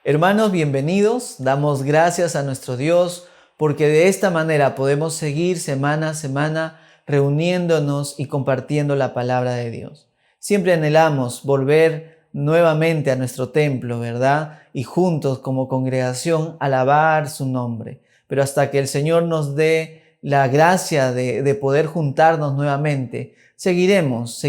Hermanos, bienvenidos. Damos gracias a nuestro Dios porque de esta manera podemos seguir semana a semana reuniéndonos y compartiendo la palabra de Dios. Siempre anhelamos volver nuevamente a nuestro templo, ¿verdad? Y juntos como congregación alabar su nombre. Pero hasta que el Señor nos dé la gracia de poder juntarnos nuevamente, seguiremos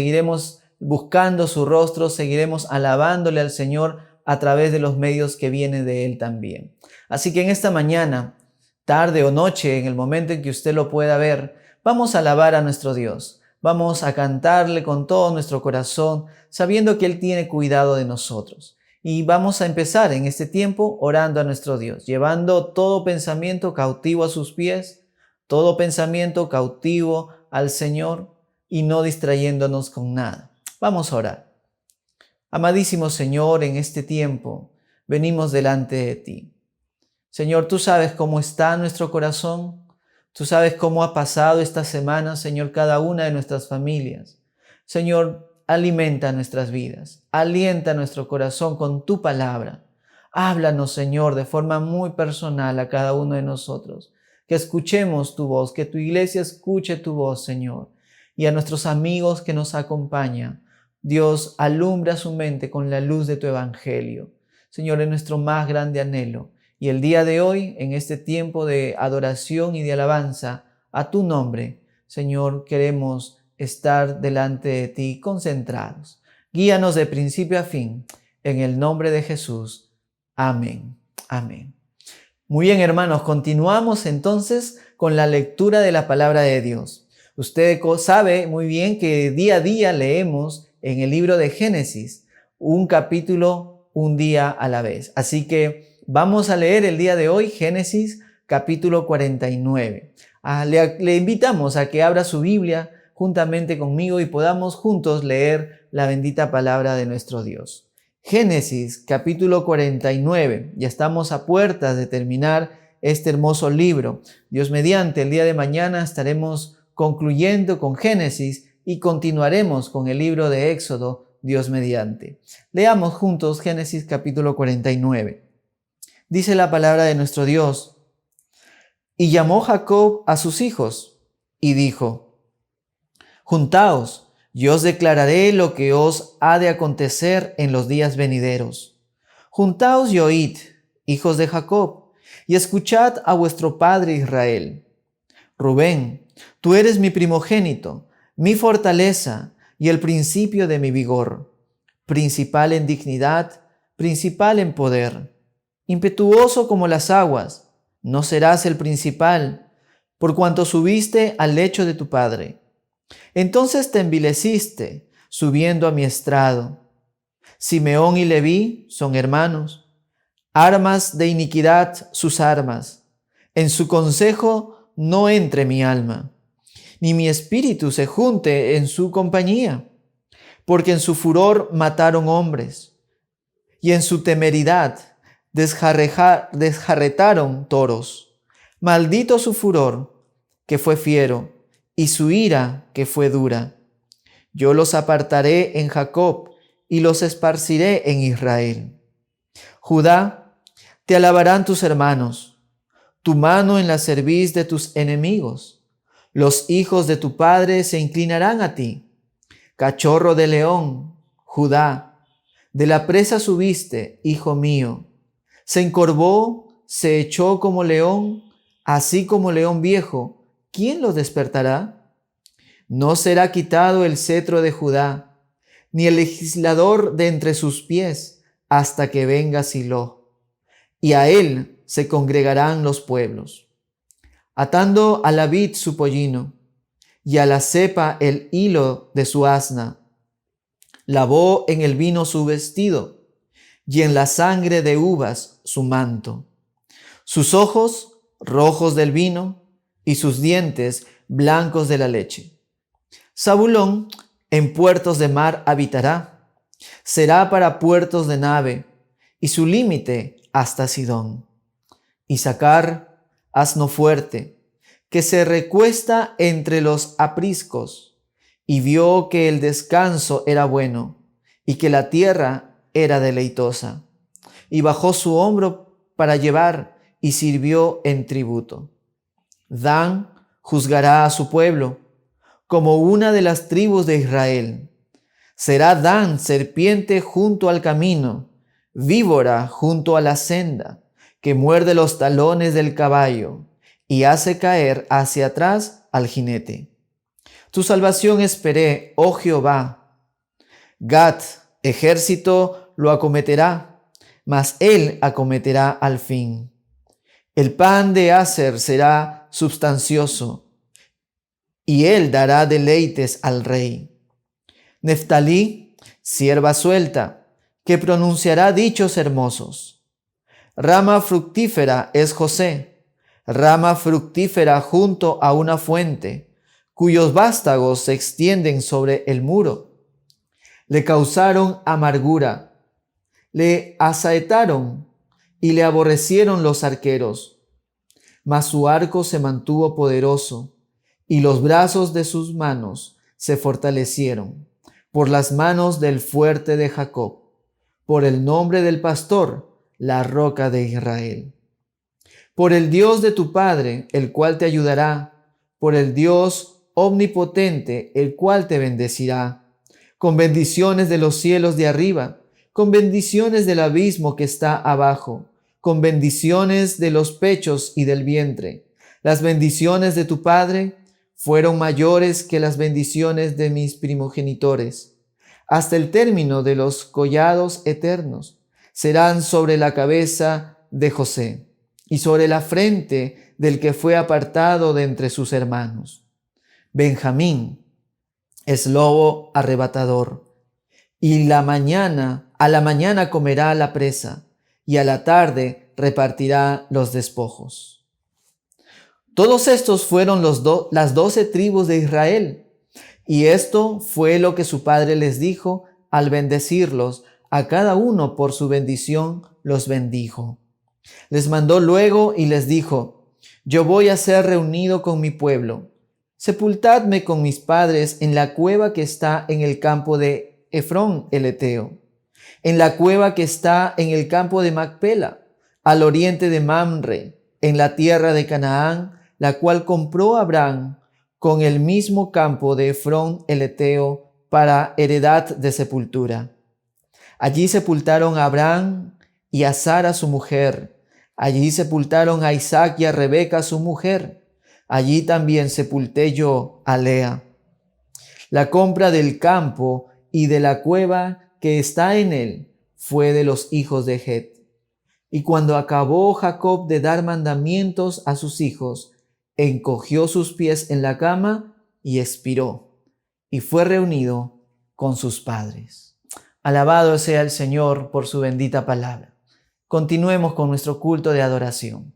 buscando su rostro, seguiremos alabándole al Señor a través de los medios que vienen de Él también. Así que en esta mañana, tarde o noche, en el momento en que usted lo pueda ver, vamos a alabar a nuestro Dios. Vamos a cantarle con todo nuestro corazón, sabiendo que Él tiene cuidado de nosotros. Y vamos a empezar en este tiempo orando a nuestro Dios, llevando todo pensamiento cautivo a sus pies, todo pensamiento cautivo al Señor y no distrayéndonos con nada. Vamos a orar. Amadísimo Señor, en este tiempo venimos delante de ti. Señor, tú sabes cómo está nuestro corazón, tú sabes cómo ha pasado esta semana, Señor, cada una de nuestras familias. Señor, alimenta nuestras vidas, alienta nuestro corazón con tu palabra. Háblanos, Señor, de forma muy personal a cada uno de nosotros. Que escuchemos tu voz, que tu iglesia escuche tu voz, Señor, y a nuestros amigos que nos acompañan. Dios, alumbra su mente con la luz de tu evangelio. Señor, es nuestro más grande anhelo. Y el día de hoy, en este tiempo de adoración y de alabanza a tu nombre, Señor, queremos estar delante de ti concentrados. Guíanos de principio a fin, en el nombre de Jesús. Amén. Amén. Muy bien, hermanos, continuamos entonces con la lectura de la palabra de Dios. Usted sabe muy bien que día a día leemos en el libro de Génesis un capítulo un día a la vez. Así que vamos a leer el día de hoy Génesis capítulo 49. Le invitamos a que abra su Biblia juntamente conmigo y podamos juntos leer la bendita palabra de nuestro Dios. Génesis capítulo 49. Ya estamos a puertas de terminar este hermoso libro. Dios mediante, el día de mañana estaremos concluyendo con Génesis y continuaremos con el libro de Éxodo, Dios mediante. Leamos juntos Génesis capítulo 49. Dice la palabra de nuestro Dios: Y llamó Jacob a sus hijos y dijo: Juntaos, yo os declararé lo que os ha de acontecer en los días venideros. Juntaos y oíd, hijos de Jacob, y escuchad a vuestro padre Israel. Rubén, tú eres mi primogénito, mi fortaleza y el principio de mi vigor, principal en dignidad, principal en poder. Impetuoso como las aguas, no serás el principal, por cuanto subiste al lecho de tu padre. Entonces te envileciste, subiendo a mi estrado. Simeón y Leví son hermanos, armas de iniquidad sus armas. En su consejo no entre mi alma, ni mi espíritu se junte en su compañía, porque en su furor mataron hombres, y en su temeridad desjarretaron toros. Maldito su furor, que fue fiero, y su ira, que fue dura. Yo los apartaré en Jacob, y los esparciré en Israel. Judá, te alabarán tus hermanos, tu mano en la cerviz de tus enemigos. Los hijos de tu padre se inclinarán a ti. Cachorro de león, Judá, de la presa subiste, hijo mío. Se encorvó, se echó como león, así como león viejo. ¿Quién lo despertará? No será quitado el cetro de Judá, ni el legislador de entre sus pies, hasta que venga Silo, y a él se congregarán los pueblos. Atando a la vid su pollino, y a la cepa el hilo de su asna, lavó en el vino su vestido, y en la sangre de uvas su manto. Sus ojos rojos del vino, y sus dientes blancos de la leche. Zabulón en puertos de mar habitará, será para puertos de nave, y su límite hasta Sidón. Issacar, asno fuerte, que se recuesta entre los apriscos, y vio que el descanso era bueno, y que la tierra era deleitosa, y bajó su hombro para llevar y sirvió en tributo. Dan juzgará a su pueblo como una de las tribus de Israel. Será Dan serpiente junto al camino, víbora junto a la senda, que muerde los talones del caballo y hace caer hacia atrás al jinete. Tu salvación esperé, oh Jehová. Gad, ejército, lo acometerá, mas él acometerá al fin. El pan de Aser será substancioso, y él dará deleites al rey. Neftalí, sierva suelta, que pronunciará dichos hermosos. Rama fructífera es José, rama fructífera junto a una fuente, cuyos vástagos se extienden sobre el muro. Le causaron amargura, le asaetaron y le aborrecieron los arqueros. Mas su arco se mantuvo poderoso, y los brazos de sus manos se fortalecieron, por las manos del fuerte de Jacob, por el nombre del pastor, la roca de Israel. Por el Dios de tu Padre, el cual te ayudará, por el Dios omnipotente, el cual te bendecirá, con bendiciones de los cielos de arriba, con bendiciones del abismo que está abajo, con bendiciones de los pechos y del vientre. Las bendiciones de tu Padre fueron mayores que las bendiciones de mis primogenitores, hasta el término de los collados eternos. Serán sobre la cabeza de José y sobre la frente del que fue apartado de entre sus hermanos. Benjamín es lobo arrebatador, y a la mañana comerá la presa, y a la tarde repartirá los despojos. Todos estos fueron las 12 tribus de Israel, y esto fue lo que su padre les dijo al bendecirlos. A cada uno por su bendición los bendijo. Les mandó luego y les dijo: yo voy a ser reunido con mi pueblo. Sepultadme con mis padres en la cueva que está en el campo de Efrón el Eteo, en la cueva que está en el campo de Macpela, al oriente de Mamre, en la tierra de Canaán, la cual compró Abraham con el mismo campo de Efrón el Eteo para heredad de sepultura. Allí sepultaron a Abraham y a Sara su mujer. Allí sepultaron a Isaac y a Rebeca su mujer. Allí también sepulté yo a Lea. La compra del campo y de la cueva que está en él fue de los hijos de Het. Y cuando acabó Jacob de dar mandamientos a sus hijos, encogió sus pies en la cama y expiró, y fue reunido con sus padres. Alabado sea el Señor por su bendita palabra. Continuemos con nuestro culto de adoración.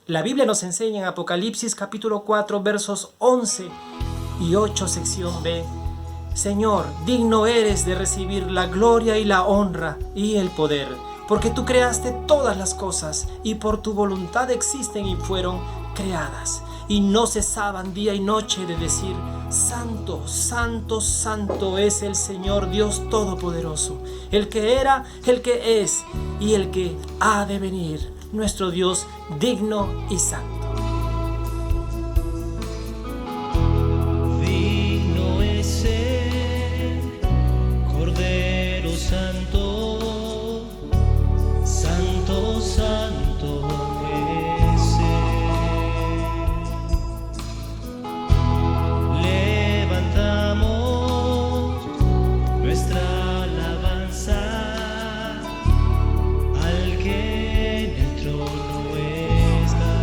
La Biblia nos enseña en Apocalipsis capítulo 4 versos 11 y 8 sección B: Señor, digno eres de recibir la gloria y la honra y el poder, porque tú creaste todas las cosas y por tu voluntad existen y fueron creadas. Y no cesaban día y noche de decir: Santo, Santo, Santo es el Señor Dios Todopoderoso, el que era, el que es y el que ha de venir, nuestro Dios digno y santo. Digno es el Cordero Santo, Santo, Santo es Él. Levantamos nuestra alabanza al que en el trono está.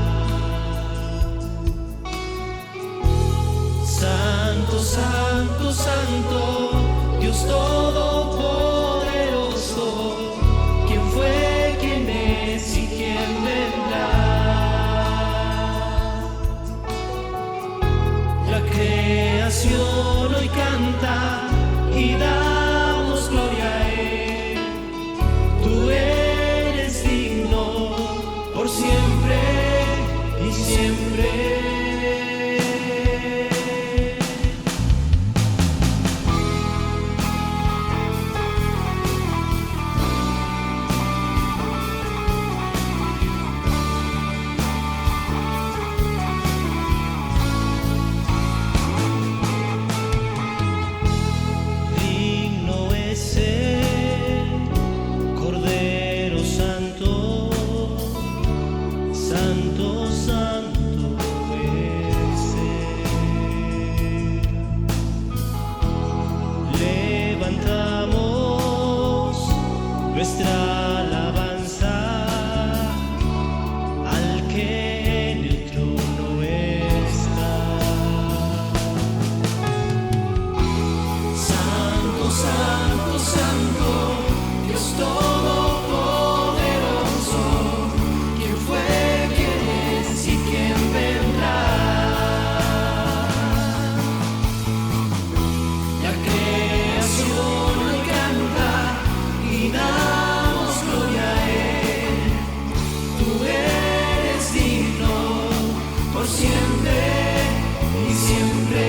santo, Dios todopoderoso, ¿quién fue, quién es y quién vendrá? La creación hoy canta y damos gloria a Él. Tú eres digno por siempre y siempre.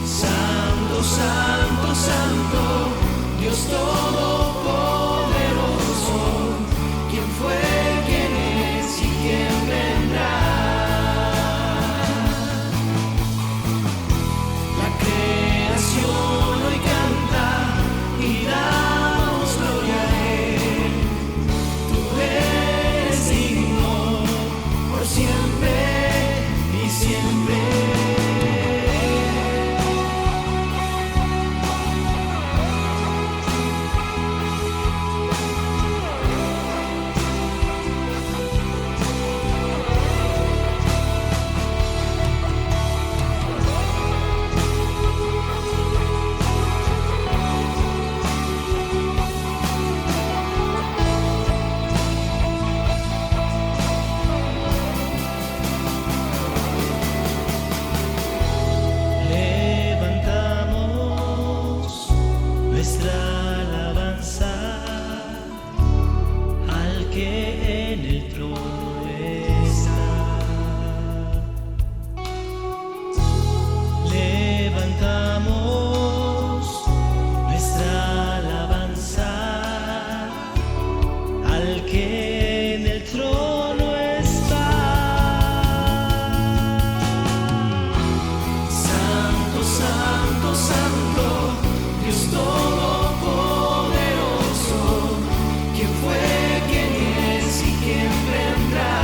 Santo, santo, santo, Dios todopoderoso, ¿quién fue, quién es y quién vendrá? La creación hoy canta y damos gloria a Él. Tú eres digno por siempre y siempre. Levantamos nuestra alabanza al que en el trono está. Levantamos nuestra alabanza al que en el trono está. Santo, santo, santo, Dios todopoderoso, ¿quién fue, quién es y quién vendrá?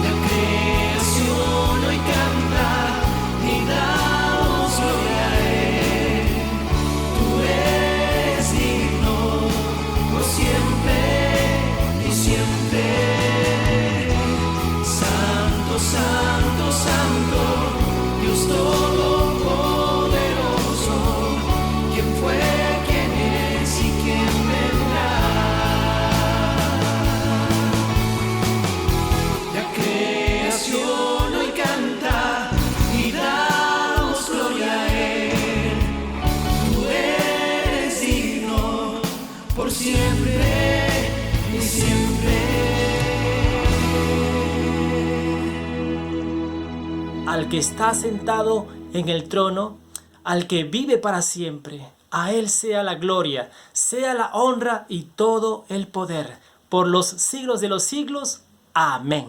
La creación hoy canta y damos gloria a Él. Tú eres digno por siempre y siempre. Santo, santo, santo, Dios todopoderoso, ¿quién fue, quién es y quién vendrá? La creación hoy canta y damos gloria a Él. Tú eres digno por siempre y siempre. Al que está sentado en el trono, al que vive para siempre, a Él sea la gloria, sea la honra y todo el poder, por los siglos de los siglos. Amén.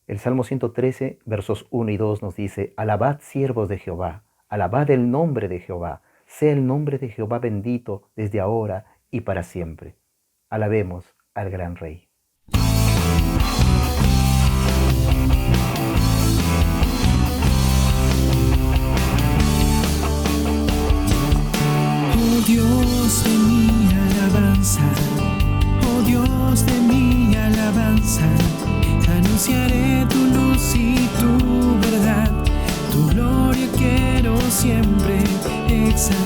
El Salmo 113, versos 1 y 2 nos dice: Alabad, siervos de Jehová, alabad el nombre de Jehová, sea el nombre de Jehová bendito desde ahora y para siempre. Alabemos al gran Rey. Oh Dios de mi alabanza, oh Dios de mi alabanza, anunciaré tu luz y tu verdad, tu gloria quiero siempre exaltar.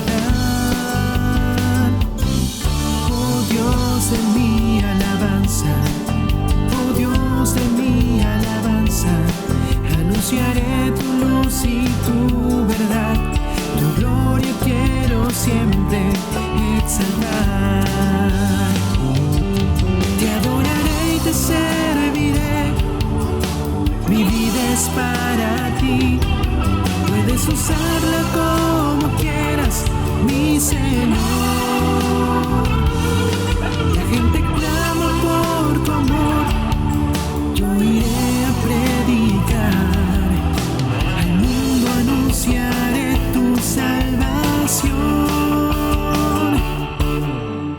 Oh Dios de mi alabanza, oh Dios de mi alabanza, anunciaré tu luz y tu verdad, tu gloria quiero siempre exaltar. Te adoraré y te serviré, mi vida es para ti, puedes usarla como quieras, mi Señor. La gente clama por tu amor, yo iré a predicar, al mundo anunciaré tu salvación.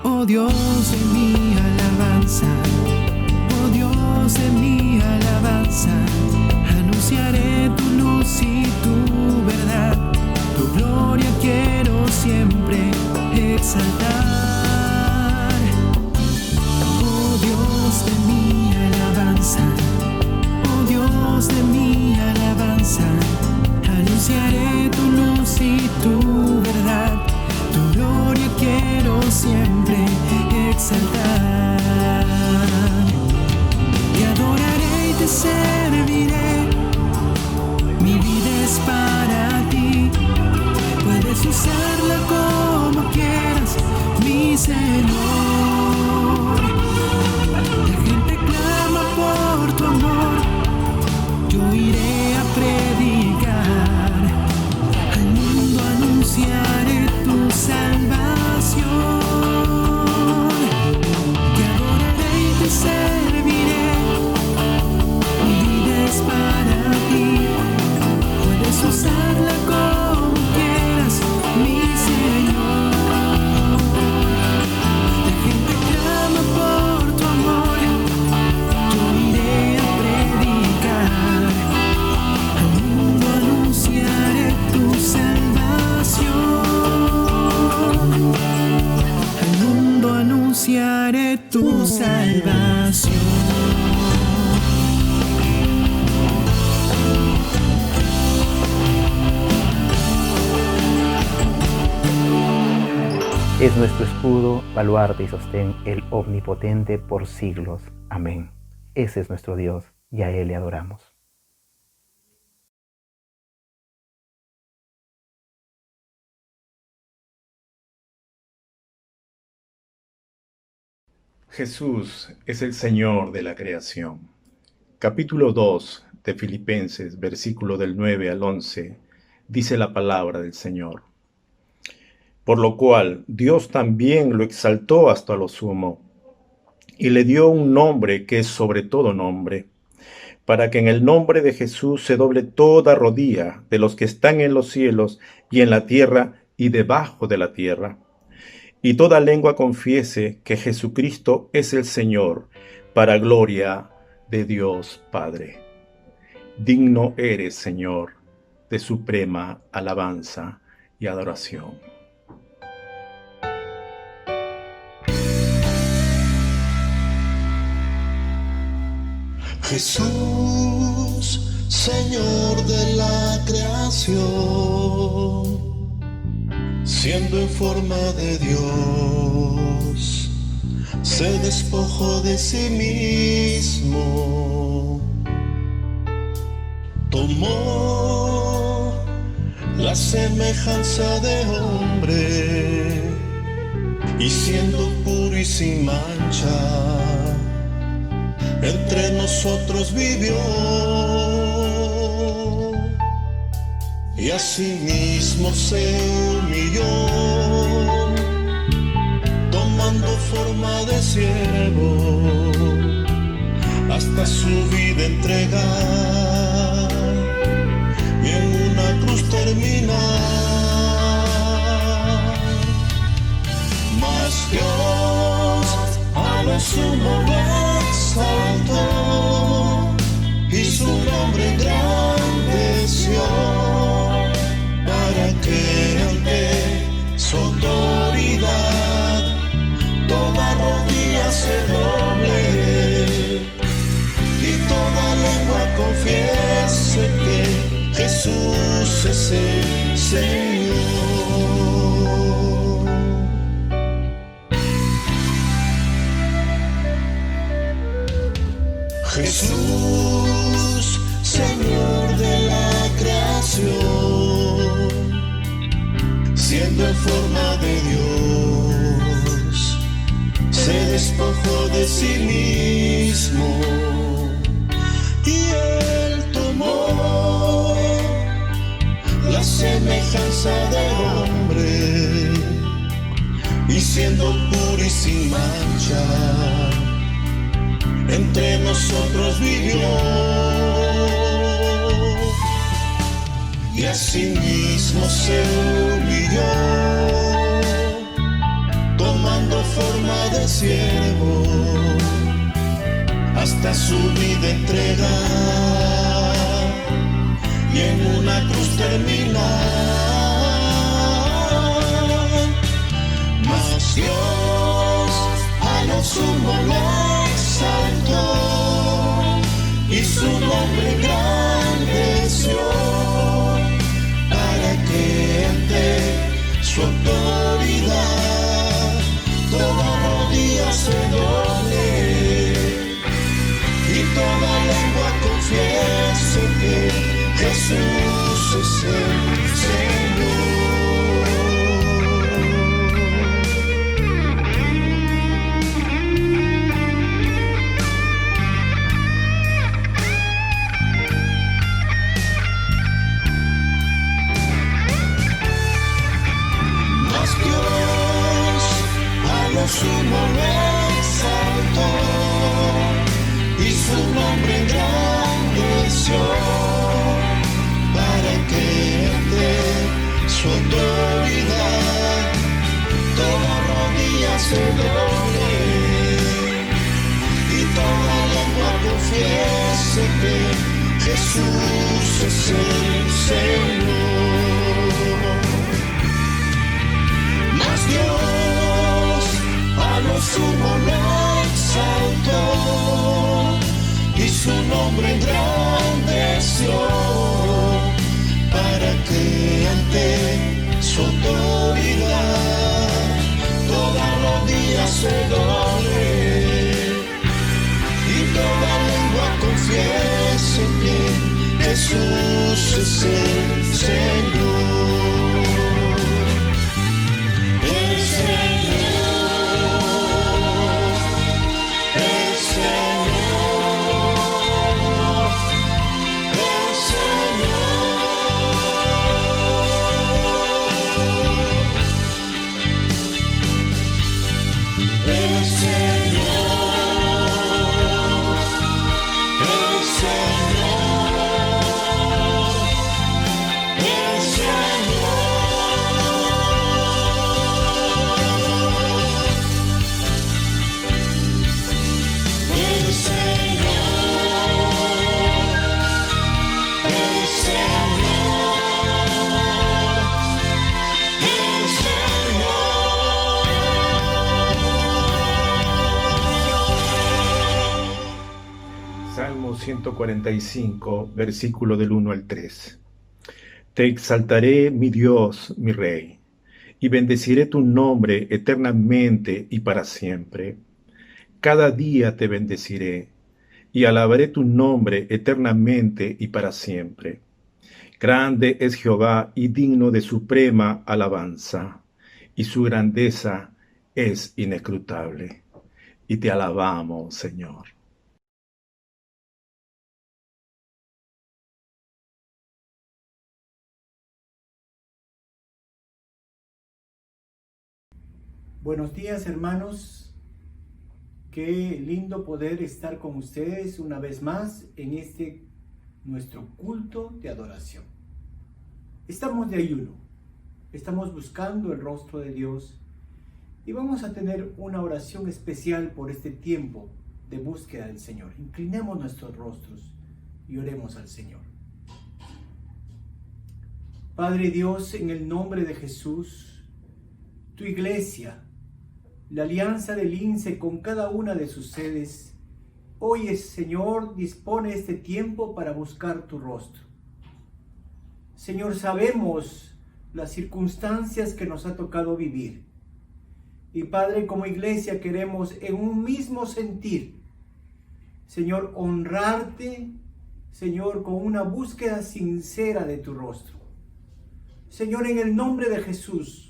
Oh Dios de mi alabanza, oh Dios de mi alabanza, anunciaré tu luz y tu verdad, tu gloria quiero siempre exaltar. exaltar. Te adoraré y te serviré, mi vida es para ti. Puedes usarla como quieras, mi Señor. La gente clama por tu amor, yo iré a predicar. Al mundo anunciaré tu salvación. Te adoraré y te serviré, mi vida es para ti. Puedes usarla como quieras, mi Señor. La gente clama por tu amor, yo iré a predicar. Al mundo anunciaré tu salvación. Al mundo anunciaré tu salvación. Es nuestro escudo, baluarte y sostén, el omnipotente por siglos. Amén. Ese es nuestro Dios y a Él le adoramos. Jesús es el Señor de la creación. Capítulo 2 de Filipenses, versículo del 9 al 11, dice la palabra del Señor. Por lo cual Dios también lo exaltó hasta lo sumo, y le dio un nombre que es sobre todo nombre, para que en el nombre de Jesús se doble toda rodilla de los que están en los cielos y en la tierra y debajo de la tierra, y toda lengua confiese que Jesucristo es el Señor, para gloria de Dios Padre. Digno eres, Señor, de suprema alabanza y adoración. Jesús, Señor de la creación, siendo en forma de Dios, se despojó de sí mismo, tomó la semejanza de hombre, y siendo puro y sin mancha, entre nosotros vivió, y asimismo se humilló, tomando forma de siervo, hasta su vida entregar, y en una cruz terminar. Mas Dios a lo sumo lo exaltó, y su nombre engrandeció, para que ante su autoridad toda rodilla se doble, y toda lengua confiese que Jesús es el Señor. Jesús, Señor de la creación, siendo en forma de Dios, se despojó de sí mismo, y Él tomó la semejanza de hombre, y siendo puro y sin mancha, entre nosotros vivió, y asimismo se humilló, tomando forma de siervo, hasta su vida entregar, y en una cruz terminar. Mas Dios a lo sumo lo exaltó, y su nombre engrandeció, para que ante su autoridad toda rodilla se sumo lo exaltó y su nombre engrandeció para que ante su autoridad toda rodilla se doble y toda lengua confiese que Jesús es el Señor. Mas Dios a lo sumo lo exaltó y su nombre engrandeció para que ante su autoridad toda rodilla se doble y toda lengua confiese que Jesús es el Señor. El Señor, el Señor, el Señor, el Salmo 145, versículo del 1 al 3. Te exaltaré, mi Dios, mi Rey, y bendeciré tu nombre eternamente y para siempre. Cada día te bendeciré, y alabaré tu nombre eternamente y para siempre. Grande es Jehová y digno de suprema alabanza, y su grandeza es inescrutable. Y te alabamos, Señor. Buenos días, hermanos. Qué lindo poder estar con ustedes una vez más en este nuestro culto de adoración. Estamos de ayuno, estamos buscando el rostro de Dios y vamos a tener una oración especial por este tiempo de búsqueda del Señor. Inclinemos nuestros rostros y oremos al Señor. Padre Dios, en el nombre de Jesús, tu iglesia, la alianza del INSE con cada una de sus sedes, hoy, Señor, dispone este tiempo para buscar tu rostro. Señor, sabemos las circunstancias que nos ha tocado vivir. Y Padre, como iglesia queremos en un mismo sentir, Señor, honrarte, Señor, con una búsqueda sincera de tu rostro. Señor, en el nombre de Jesús,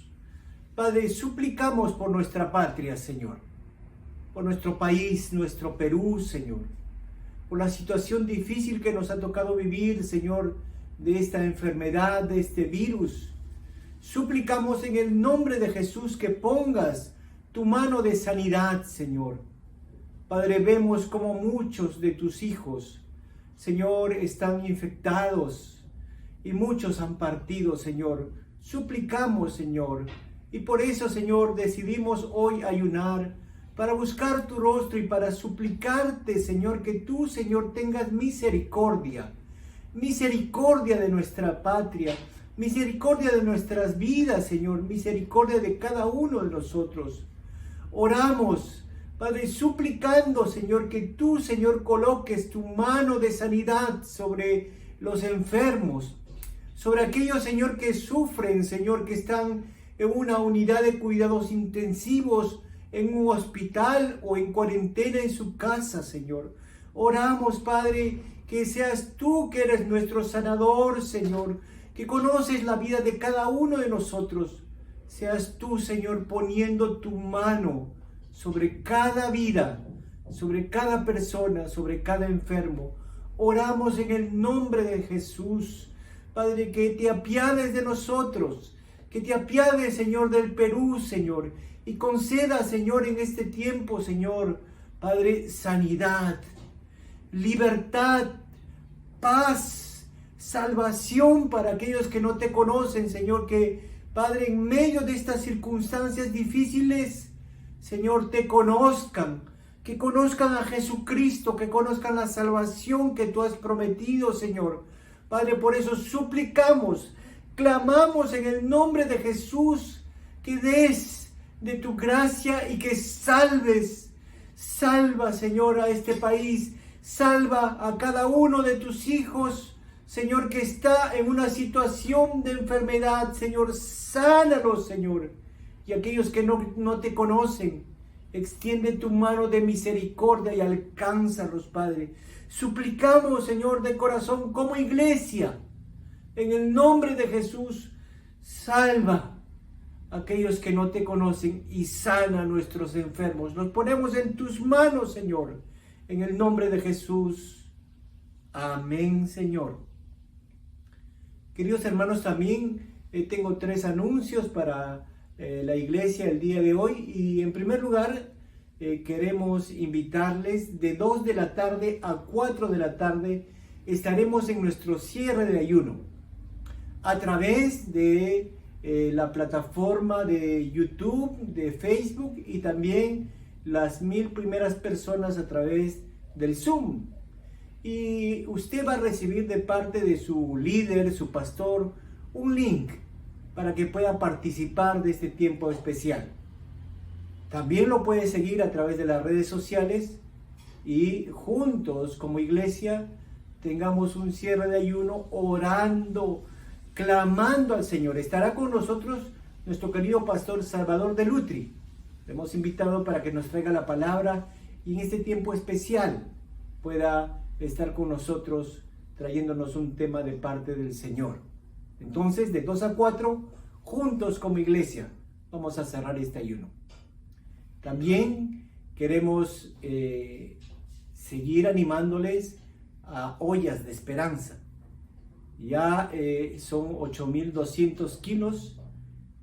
Padre, suplicamos por nuestra patria, Señor, por nuestro país, nuestro Perú, Señor, por la situación difícil que nos ha tocado vivir, Señor, de esta enfermedad, de este virus. Suplicamos en el nombre de Jesús que pongas tu mano de sanidad, Señor. Padre, vemos como muchos de tus hijos, Señor, están infectados y muchos han partido, Señor. Suplicamos, Señor, y por eso, Señor, decidimos hoy ayunar para buscar tu rostro y para suplicarte, Señor, que tú, Señor, tengas misericordia. Misericordia de nuestra patria, misericordia de nuestras vidas, Señor, misericordia de cada uno de nosotros. Oramos, Padre, suplicando, Señor, que tú, Señor, coloques tu mano de sanidad sobre los enfermos, sobre aquellos, Señor, que sufren, Señor, que están en una unidad de cuidados intensivos, en un hospital o en cuarentena en su casa, Señor. Oramos, Padre, que seas tú que eres nuestro sanador, Señor, que conoces la vida de cada uno de nosotros. Seas tú, Señor, poniendo tu mano sobre cada vida, sobre cada persona, sobre cada enfermo. Oramos en el nombre de Jesús, Padre, que te apiades de nosotros, que te apiades, Señor, del Perú, Señor, y conceda, Señor, en este tiempo, Señor, Padre, sanidad, libertad, paz, salvación para aquellos que no te conocen, Señor, que, Padre, en medio de estas circunstancias difíciles, Señor, te conozcan, que conozcan a Jesucristo, que conozcan la salvación que tú has prometido, Señor. Padre, por eso suplicamos, clamamos en el nombre de Jesús, que des de tu gracia y que salves. Salva, Señor, a este país. Salva a cada uno de tus hijos, Señor, que está en una situación de enfermedad. Señor, sánalos, Señor. Y aquellos que no te conocen, extiende tu mano de misericordia y alcánzalos, Padre. Suplicamos, Señor, de corazón, como iglesia, en el nombre de Jesús, salva a aquellos que no te conocen y sana a nuestros enfermos. Nos ponemos en tus manos, Señor, en el nombre de Jesús. Amén, Señor. Queridos hermanos, también tengo 3 anuncios para la iglesia el día de hoy. Y en primer lugar, queremos invitarles de 2 de la tarde a 4 de la tarde. Estaremos en nuestro cierre de ayuno a través de la plataforma de YouTube, de Facebook, y también las 1000 primeras personas a través del Zoom. Y usted va a recibir de parte de su líder, su pastor, un link para que pueda participar de este tiempo especial. También lo puede seguir a través de las redes sociales y juntos como iglesia tengamos un cierre de ayuno orando, clamando al Señor. Estará con nosotros nuestro querido pastor Salvador de Lutri. Le hemos invitado para que nos traiga la palabra y en este tiempo especial pueda estar con nosotros trayéndonos un tema de parte del Señor. Entonces, de 2 a 4, juntos como iglesia, vamos a cerrar este ayuno. También queremos seguir animándoles a ollas de esperanza. Ya son 8,200 kilos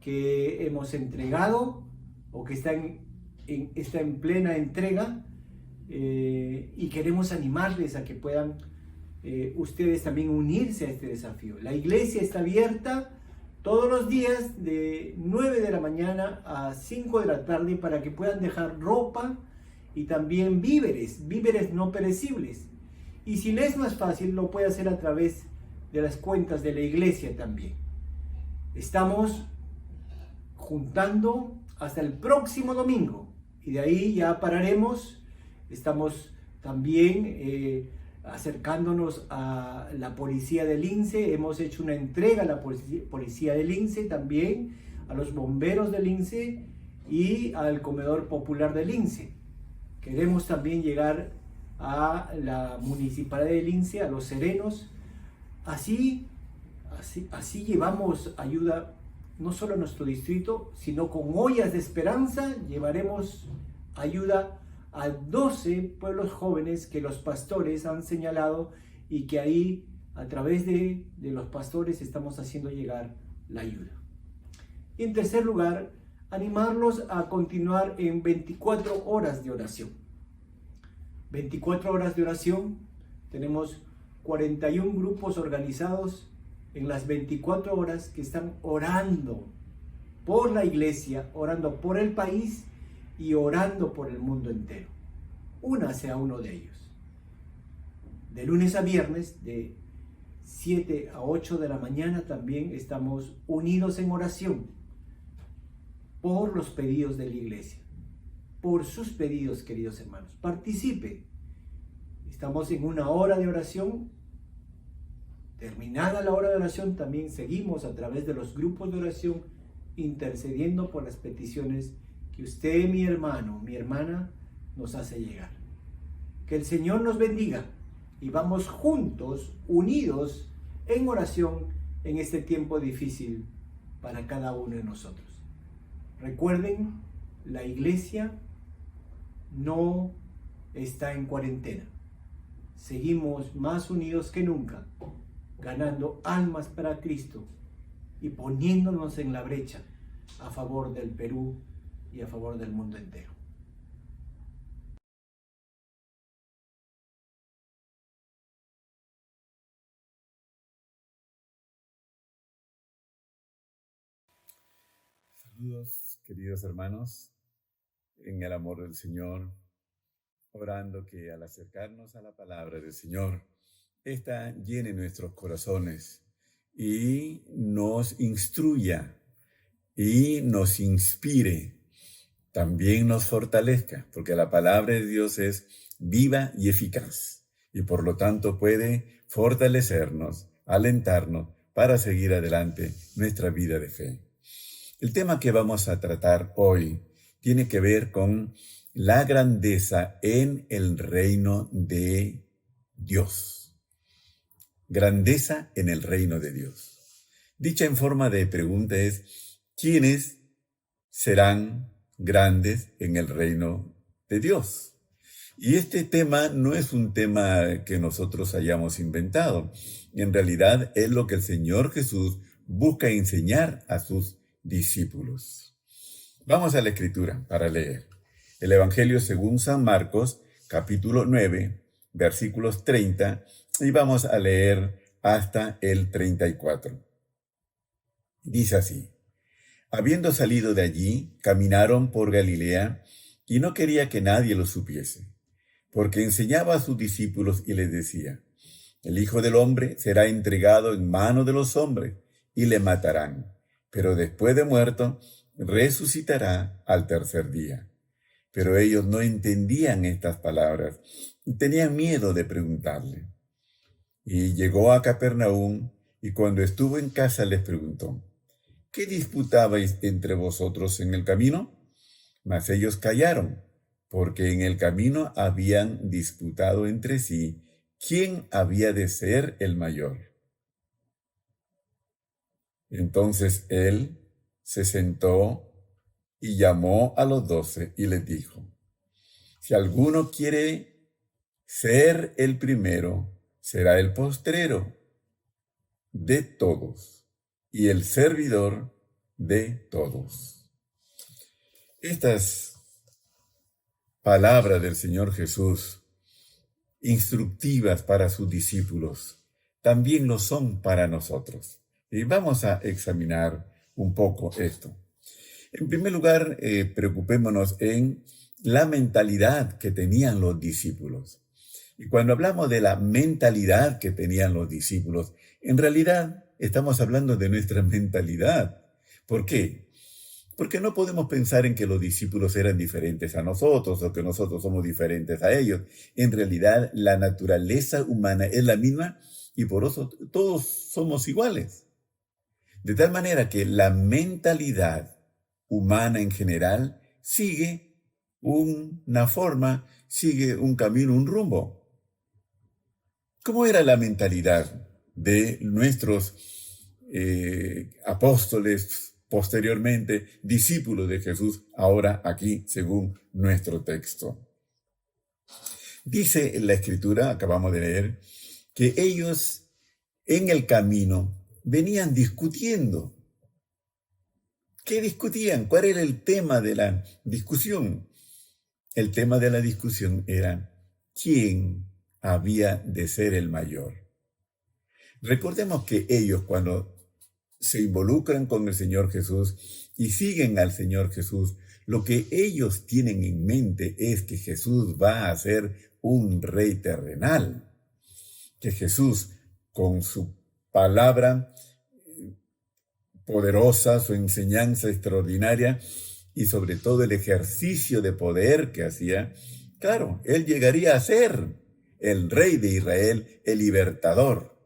que hemos entregado o que están en plena entrega, y queremos animarles a que puedan ustedes también unirse a este desafío. La iglesia está abierta todos los días de 9 de la mañana a 5 de la tarde para que puedan dejar ropa y también víveres no perecibles. Y si les es más fácil, lo puede hacer a través de las cuentas de la iglesia también. Estamos juntando hasta el próximo domingo y de ahí ya pararemos. Estamos también acercándonos a la policía del Lince. Hemos hecho una entrega a la policía del Lince, también a los bomberos del Lince y al comedor popular del Lince. Queremos también llegar a la municipalidad del Lince, a los serenos. Así llevamos ayuda no solo a nuestro distrito, sino con ollas de esperanza llevaremos ayuda a 12 pueblos jóvenes que los pastores han señalado y que ahí a través de los pastores estamos haciendo llegar la ayuda. Y en tercer lugar, animarlos a continuar en 24 horas de oración. 24 horas de oración, tenemos 41 grupos organizados en las 24 horas que están orando por la iglesia, orando por el país y orando por el mundo entero. Únase a uno de ellos. De lunes a viernes, de 7 a 8 de la mañana, también estamos unidos en oración por los pedidos de la iglesia, por sus pedidos, queridos hermanos. Participe. Estamos en una hora de oración. Terminada la hora de oración, también seguimos a través de los grupos de oración intercediendo por las peticiones que usted, mi hermano, mi hermana, nos hace llegar. Que el Señor nos bendiga y vamos juntos, unidos en oración en este tiempo difícil para cada uno de nosotros. Recuerden, la iglesia no está en cuarentena. Seguimos más unidos que nunca, ganando almas para Cristo y poniéndonos en la brecha a favor del Perú y a favor del mundo entero. Saludos, queridos hermanos, en el amor del Señor, orando que al acercarnos a la palabra del Señor, esta llene nuestros corazones y nos instruya y nos inspire, también nos fortalezca, porque la palabra de Dios es viva y eficaz y por lo tanto puede fortalecernos, alentarnos para seguir adelante nuestra vida de fe. El tema que vamos a tratar hoy tiene que ver con la grandeza en el reino de Dios. Grandeza en el reino de Dios. Dicha en forma de pregunta es, ¿quiénes serán grandes en el reino de Dios? Y este tema no es un tema que nosotros hayamos inventado. En realidad es lo que el Señor Jesús busca enseñar a sus discípulos. Vamos a la Escritura para leer. El Evangelio según San Marcos, capítulo 9, versículos 30, y vamos a leer hasta el 34. Dice así: Habiendo salido de allí, caminaron por Galilea, y no quería que nadie lo supiese, porque enseñaba a sus discípulos y les decía: El Hijo del Hombre será entregado en mano de los hombres, y le matarán, pero después de muerto, resucitará al tercer día. Pero ellos no entendían estas palabras y tenían miedo de preguntarle. Y llegó a Capernaum, y cuando estuvo en casa les preguntó: ¿Qué disputabais entre vosotros en el camino? Mas ellos callaron, porque en el camino habían disputado entre sí quién había de ser el mayor. Entonces él se sentó y llamó a los 12 y les dijo: Si alguno quiere ser el primero, será el postrero de todos y el servidor de todos. Estas palabras del Señor Jesús, instructivas para sus discípulos, también lo son para nosotros. Y vamos a examinar un poco esto. En primer lugar, preocupémonos en la mentalidad que tenían los discípulos. Y cuando hablamos de la mentalidad que tenían los discípulos, en realidad estamos hablando de nuestra mentalidad. ¿Por qué? Porque no podemos pensar en que los discípulos eran diferentes a nosotros o que nosotros somos diferentes a ellos. En realidad, la naturaleza humana es la misma y por eso todos somos iguales. De tal manera que la mentalidad humana en general sigue una forma, sigue un camino, un rumbo. ¿Cómo era la mentalidad de nuestros apóstoles, posteriormente discípulos de Jesús, ahora aquí según nuestro texto? Dice en la Escritura, acabamos de leer, que ellos en el camino venían discutiendo. ¿Qué discutían? ¿Cuál era el tema de la discusión? El tema de la discusión era ¿quién había de ser el mayor? Recordemos que ellos, cuando se involucran con el Señor Jesús y siguen al Señor Jesús, lo que ellos tienen en mente es que Jesús va a ser un rey terrenal, que Jesús, con su palabra poderosa, su enseñanza extraordinaria y sobre todo el ejercicio de poder que hacía, claro, él llegaría a ser el rey de Israel, el libertador,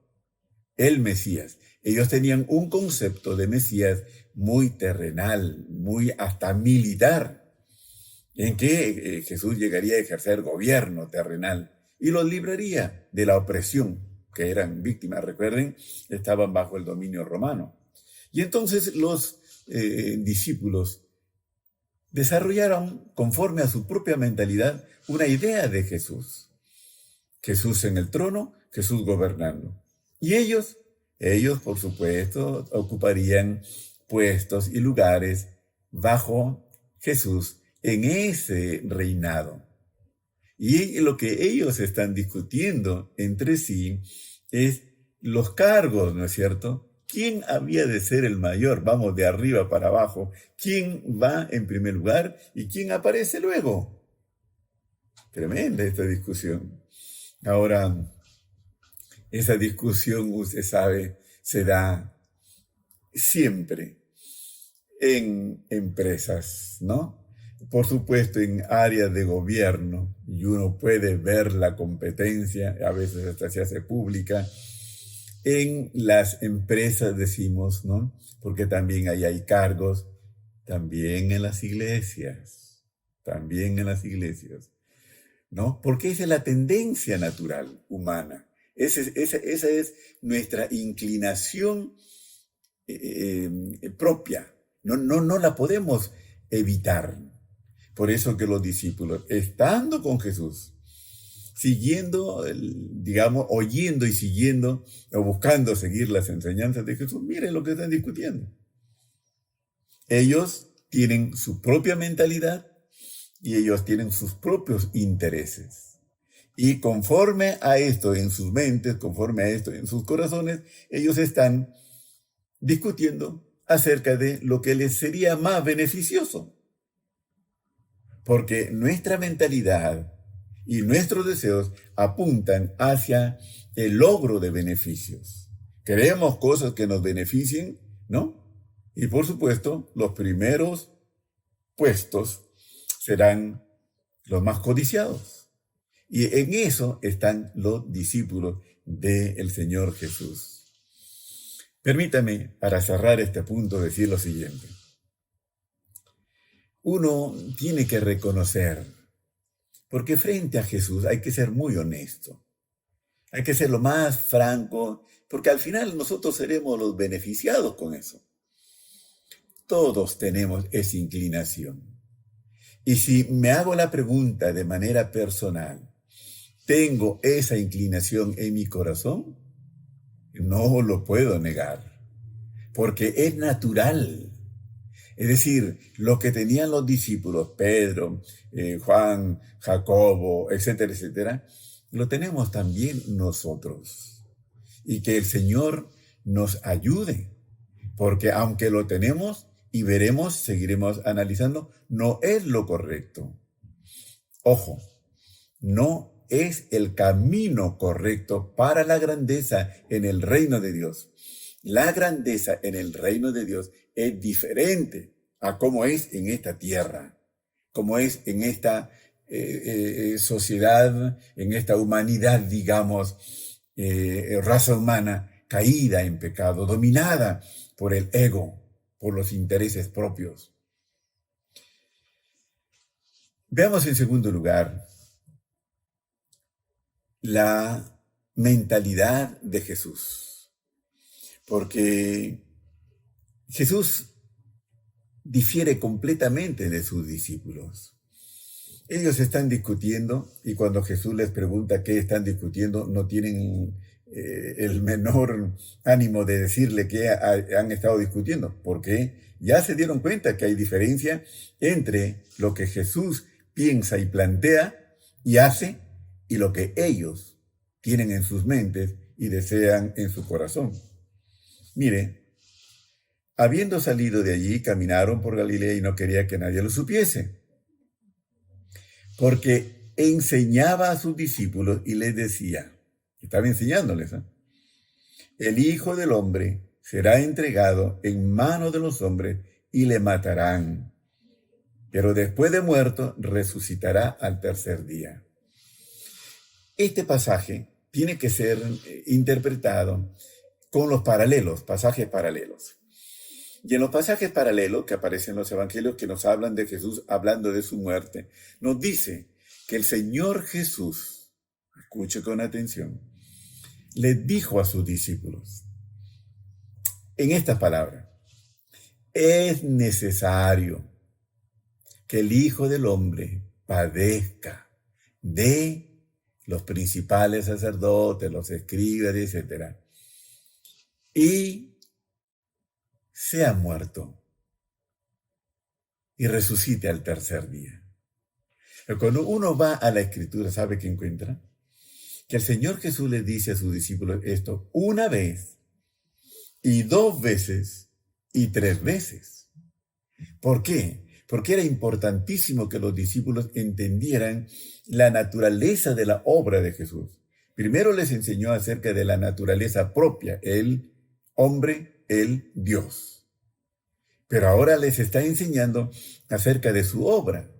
el Mesías. Ellos tenían un concepto de Mesías muy terrenal, muy hasta militar, en que Jesús llegaría a ejercer gobierno terrenal y los libraría de la opresión, que eran víctimas, recuerden, estaban bajo el dominio romano. Y entonces los discípulos desarrollaron, conforme a su propia mentalidad, una idea de Jesús. Jesús en el trono, Jesús gobernando. Y ellos, por supuesto, ocuparían puestos y lugares bajo Jesús en ese reinado. Y lo que ellos están discutiendo entre sí es los cargos, ¿no es cierto? ¿Quién había de ser el mayor? Vamos de arriba para abajo. ¿Quién va en primer lugar y quién aparece luego? Tremenda esta discusión. Ahora, esa discusión, usted sabe, se da siempre en empresas, ¿no? Por supuesto, en áreas de gobierno, y uno puede ver la competencia, a veces hasta se hace pública. En las empresas decimos, ¿no? Porque también ahí hay cargos, también en las iglesias, ¿no? Porque esa es la tendencia natural humana. Esa es nuestra inclinación propia. No la podemos evitar. Por eso que los discípulos, estando con Jesús, siguiendo, digamos, oyendo y siguiendo, o buscando seguir las enseñanzas de Jesús, miren lo que están discutiendo. Ellos tienen su propia mentalidad y ellos tienen sus propios intereses. Y conforme a esto en sus mentes, conforme a esto en sus corazones, ellos están discutiendo acerca de lo que les sería más beneficioso. Porque nuestra mentalidad y nuestros deseos apuntan hacia el logro de beneficios. Queremos cosas que nos beneficien, ¿no? Y por supuesto, los primeros puestos serán los más codiciados. Y en eso están los discípulos del Señor Jesús. Permítame, para cerrar este punto, decir lo siguiente. Uno tiene que reconocer, porque frente a Jesús hay que ser muy honesto, hay que ser lo más franco, porque al final nosotros seremos los beneficiados con eso. Todos tenemos esa inclinación. Y si me hago la pregunta de manera personal, ¿tengo esa inclinación en mi corazón? No lo puedo negar, porque es natural. Es decir, lo que tenían los discípulos, Pedro, Juan, Jacobo, etcétera, etcétera, lo tenemos también nosotros. Y que el Señor nos ayude, porque aunque lo tenemos y veremos, seguiremos analizando, no es lo correcto. Ojo, no es el camino correcto para la grandeza en el reino de Dios. La grandeza en el reino de Dios es diferente a cómo es en esta tierra, como es en esta sociedad, en esta humanidad, digamos, raza humana caída en pecado, dominada por el ego, por los intereses propios. Veamos en segundo lugar la mentalidad de Jesús, porque Jesús difiere completamente de sus discípulos. Ellos están discutiendo y cuando Jesús les pregunta qué están discutiendo, no tienen el menor ánimo de decirle qué han estado discutiendo, porque ya se dieron cuenta que hay diferencia entre lo que Jesús piensa y plantea y hace y lo que ellos tienen en sus mentes y desean en su corazón. Mire, habiendo salido de allí, caminaron por Galilea y no quería que nadie lo supiese, porque enseñaba a sus discípulos y les decía, estaba enseñándoles, el Hijo del Hombre será entregado en manos de los hombres y le matarán, pero después de muerto resucitará al tercer día. Este pasaje tiene que ser interpretado con los paralelos, pasajes paralelos. Y en los pasajes paralelos que aparecen en los evangelios que nos hablan de Jesús hablando de su muerte, nos dice que el Señor Jesús, escuche con atención, les dijo a sus discípulos, en estas palabras, es necesario que el Hijo del Hombre padezca de los principales sacerdotes, los escribas, etc. Y sea muerto y resucite al tercer día. Pero cuando uno va a la Escritura, ¿sabe qué encuentra? Que el Señor Jesús le dice a sus discípulos esto una vez, y 2 veces, y 3 veces. ¿Por qué? Porque era importantísimo que los discípulos entendieran la naturaleza de la obra de Jesús. Primero les enseñó acerca de la naturaleza propia, el hombre, el Dios. Pero ahora les está enseñando acerca de su obra.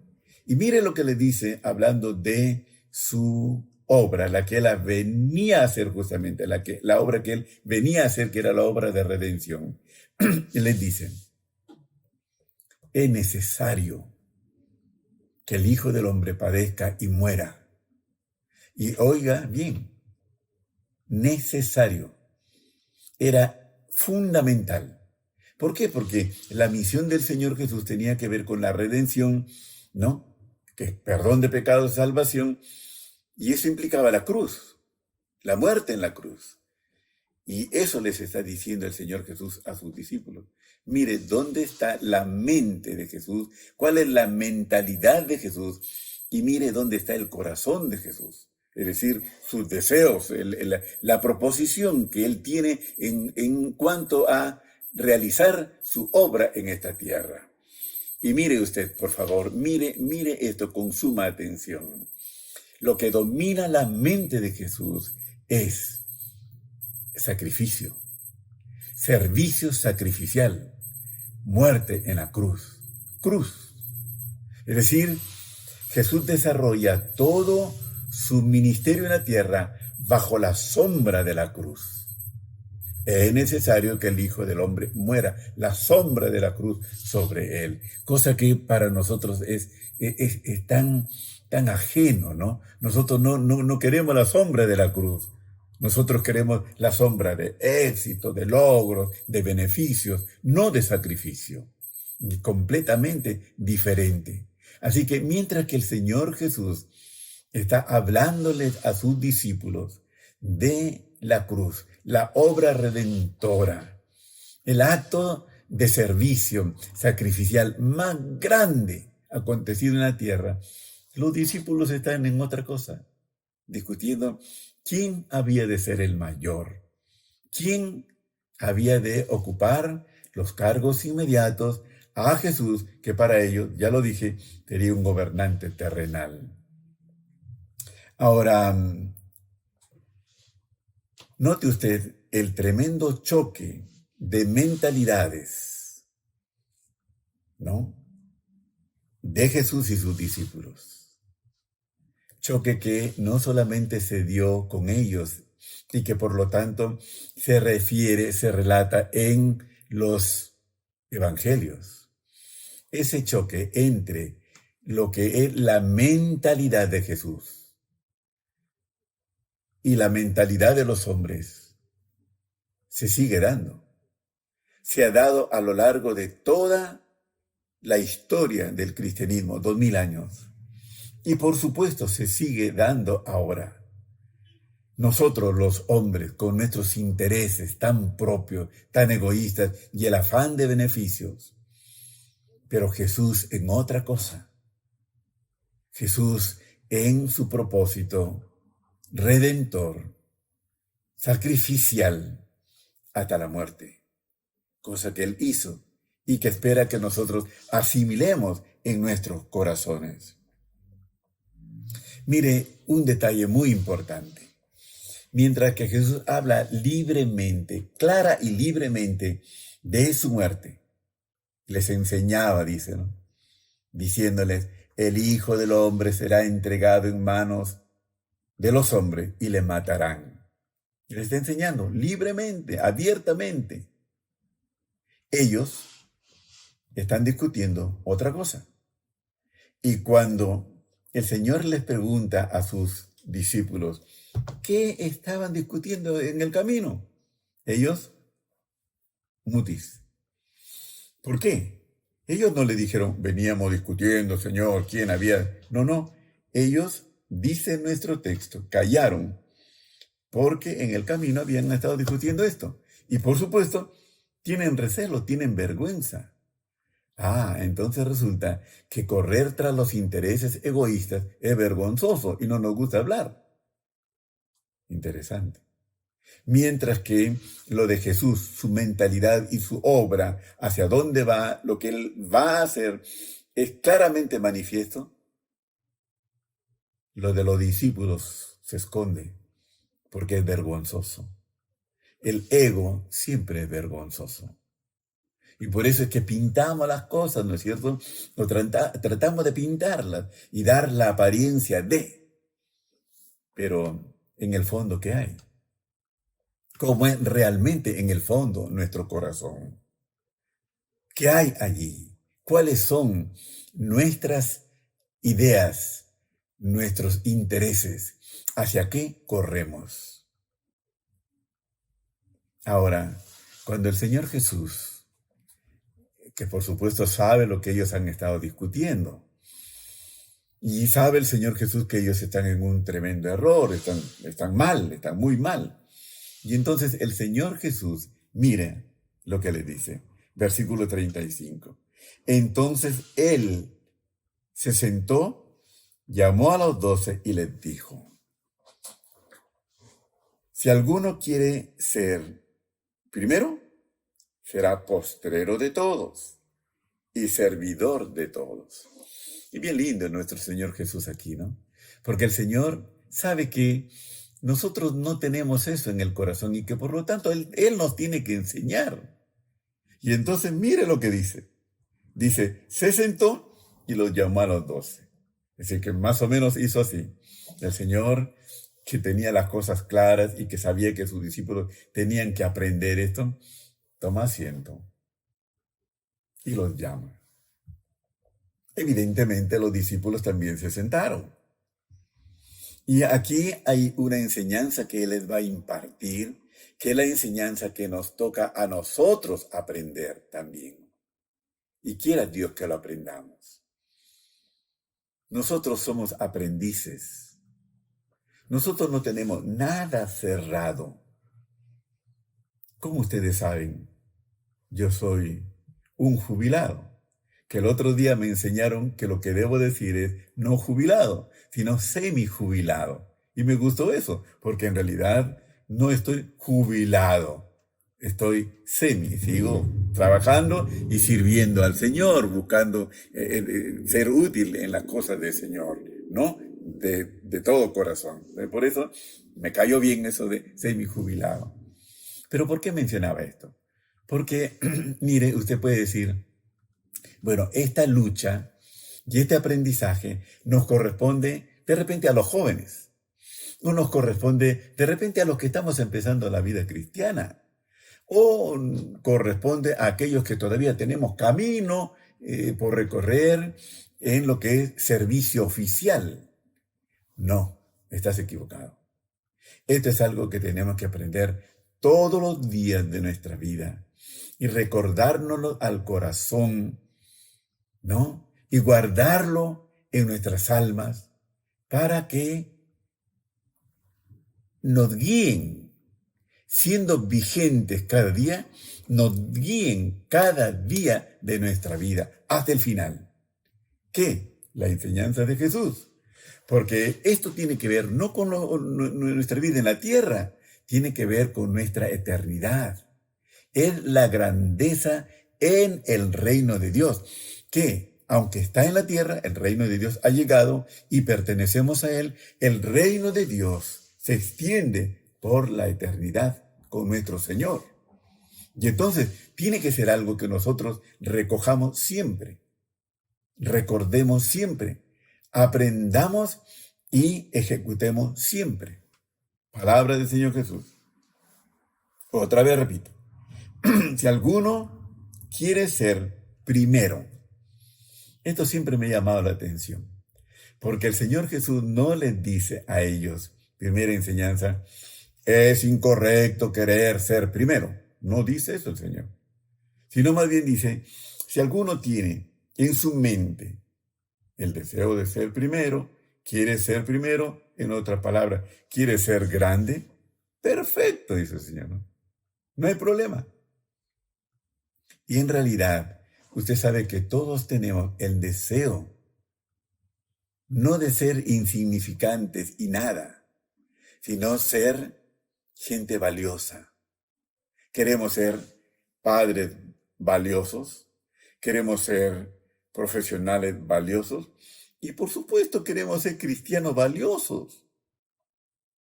Y mire lo que le dice hablando de su obra, la que él venía a hacer justamente, la obra que él venía a hacer, que era la obra de redención. Y les dice, es necesario que el Hijo del Hombre padezca y muera. Y oiga bien, necesario. Era fundamental. ¿Por qué? Porque la misión del Señor Jesús tenía que ver con la redención, ¿no? Que es perdón de pecados, salvación, y eso implicaba la cruz, la muerte en la cruz. Y eso les está diciendo el Señor Jesús a sus discípulos. Mire, ¿dónde está la mente de Jesús? ¿Cuál es la mentalidad de Jesús? Y mire dónde está el corazón de Jesús. Es decir, sus deseos, la proposición que Él tiene en cuanto a realizar su obra en esta tierra. Y mire usted, por favor, mire esto con suma atención. Lo que domina la mente de Jesús es sacrificio, servicio sacrificial, muerte en la cruz. Es decir, Jesús desarrolla todo su ministerio en la tierra bajo la sombra de la cruz. Es necesario que el Hijo del Hombre muera, la sombra de la cruz sobre él, cosa que para nosotros es tan ajeno, ¿no? Nosotros no queremos la sombra de la cruz. Nosotros queremos la sombra de éxito, de logros, de beneficios, no de sacrificio. Completamente diferente. Así que mientras que el Señor Jesús está hablándoles a sus discípulos de la cruz, la obra redentora, el acto de servicio sacrificial más grande acontecido en la tierra, los discípulos están en otra cosa, discutiendo quién había de ser el mayor, quién había de ocupar los cargos inmediatos a Jesús, que para ellos, ya lo dije, sería un gobernante terrenal. Ahora, note usted el tremendo choque de mentalidades, ¿no?, de Jesús y sus discípulos. Choque que no solamente se dio con ellos y que por lo tanto se relata en los evangelios. Ese choque entre lo que es la mentalidad de Jesús y la mentalidad de los hombres se sigue dando. Se ha dado a lo largo de toda la historia del cristianismo, 2000 años. Y por supuesto se sigue dando ahora. Nosotros los hombres, con nuestros intereses tan propios, tan egoístas y el afán de beneficios, pero Jesús en otra cosa. Jesús en su propósito redentor, sacrificial, hasta la muerte, cosa que Él hizo y que espera que nosotros asimilemos en nuestros corazones. Mire, un detalle muy importante. Mientras que Jesús habla libremente, clara y libremente de su muerte, les enseñaba, dice, ¿no?, diciéndoles, el Hijo del Hombre será entregado en manos de los hombres y le matarán. Y les está enseñando libremente, abiertamente. Ellos están discutiendo otra cosa. Y cuando el Señor les pregunta a sus discípulos, ¿qué estaban discutiendo en el camino? Ellos, mutis. ¿Por qué? Ellos no le dijeron, veníamos discutiendo, Señor, quién había. No. Ellos, dice nuestro texto, callaron, porque en el camino habían estado discutiendo esto. Y por supuesto, tienen recelo, tienen vergüenza. Entonces resulta que correr tras los intereses egoístas es vergonzoso y no nos gusta hablar. Interesante. Mientras que lo de Jesús, su mentalidad y su obra, hacia dónde va, lo que Él va a hacer, es claramente manifiesto. Lo de los discípulos se esconde porque es vergonzoso. El ego siempre es vergonzoso. Y por eso es que pintamos las cosas, ¿no es cierto? O tratamos de pintarlas y dar la apariencia de. Pero en el fondo, ¿qué hay? ¿Cómo es realmente en el fondo nuestro corazón? ¿Qué hay allí? ¿Cuáles son nuestras ideas, nuestros intereses? ¿Hacia qué corremos? Ahora, cuando el Señor Jesús, que por supuesto sabe lo que ellos han estado discutiendo, y sabe el Señor Jesús que ellos están en un tremendo error, están mal, están muy mal. Y entonces el Señor Jesús, mire lo que le dice, versículo 35. Entonces Él se sentó, llamó a los 12 y les dijo, si alguno quiere ser primero, será postrero de todos y servidor de todos. Y bien lindo nuestro Señor Jesús aquí, ¿no? Porque el Señor sabe que nosotros no tenemos eso en el corazón y que por lo tanto Él nos tiene que enseñar. Y entonces mire lo que dice. Dice, se sentó y los llamó a los 12. Es decir, que más o menos hizo así. El Señor, que tenía las cosas claras y que sabía que sus discípulos tenían que aprender esto, toma asiento y los llama. Evidentemente los discípulos también se sentaron. Y aquí hay una enseñanza que Él les va a impartir, que es la enseñanza que nos toca a nosotros aprender también. Y quiera Dios que lo aprendamos. Nosotros somos aprendices. Nosotros no tenemos nada cerrado. Como ustedes saben, yo soy un jubilado. Que el otro día me enseñaron que lo que debo decir es no jubilado, sino semi-jubilado. Y me gustó eso, porque en realidad no estoy jubilado, estoy sigo trabajando y sirviendo al Señor, buscando ser útil en las cosas del Señor, ¿no? De todo corazón. Por eso me cayó bien eso de semi-jubilado. ¿Pero por qué mencionaba esto? Porque, mire, usted puede decir, bueno, esta lucha y este aprendizaje nos corresponde de repente a los jóvenes, o nos corresponde de repente a los que estamos empezando la vida cristiana, o corresponde a aquellos que todavía tenemos camino por recorrer en lo que es servicio oficial. No, estás equivocado. Esto es algo que tenemos que aprender todos los días de nuestra vida y recordárnoslo al corazón, ¿no? Y guardarlo en nuestras almas para que nos guíen, siendo vigentes cada día, nos guíen cada día de nuestra vida hasta el final. ¿Qué? La enseñanza de Jesús. Porque esto tiene que ver no con nuestra vida en la tierra, tiene que ver con nuestra eternidad. Es la grandeza en el reino de Dios, que aunque está en la tierra, el reino de Dios ha llegado y pertenecemos a Él. El reino de Dios se extiende por la eternidad con nuestro Señor. Y entonces tiene que ser algo que nosotros recojamos siempre, recordemos siempre, aprendamos y ejecutemos siempre. Palabra del Señor Jesús. Otra vez repito. Si alguno quiere ser primero, esto siempre me ha llamado la atención, porque el Señor Jesús no les dice a ellos, primera enseñanza, es incorrecto querer ser primero. No dice eso el Señor, sino más bien dice, si alguno tiene en su mente el deseo de ser primero, quiere ser primero, en otras palabras, quiere ser grande, perfecto, dice el Señor, ¿no? No hay problema. Y en realidad, Usted sabe que todos tenemos el deseo, no de ser insignificantes y nada, sino ser gente valiosa. Queremos ser padres valiosos, queremos ser profesionales valiosos y por supuesto queremos ser cristianos valiosos.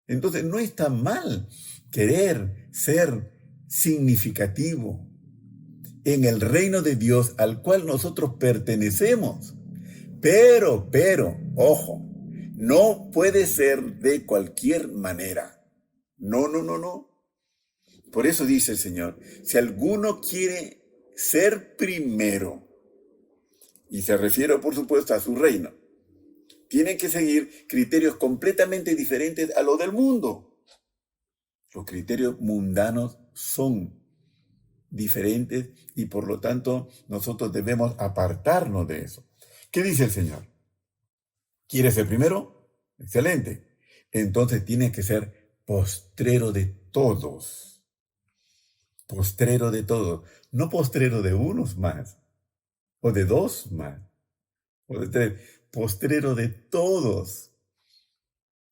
Entonces no está mal querer ser significativo en el reino de Dios al cual nosotros pertenecemos. Pero, ojo, no puede ser de cualquier manera. No. Por eso dice el Señor, si alguno quiere ser primero, y se refiere por supuesto a su reino, tiene que seguir criterios completamente diferentes a los del mundo. Los criterios mundanos son diferentes y por lo tanto nosotros debemos apartarnos de eso. ¿Qué dice el Señor? ¿Quieres ser primero? Excelente. Entonces tienes que ser postrero de todos. Postrero de todos. No postrero de unos más, o de dos más, o de tres. Postrero de todos.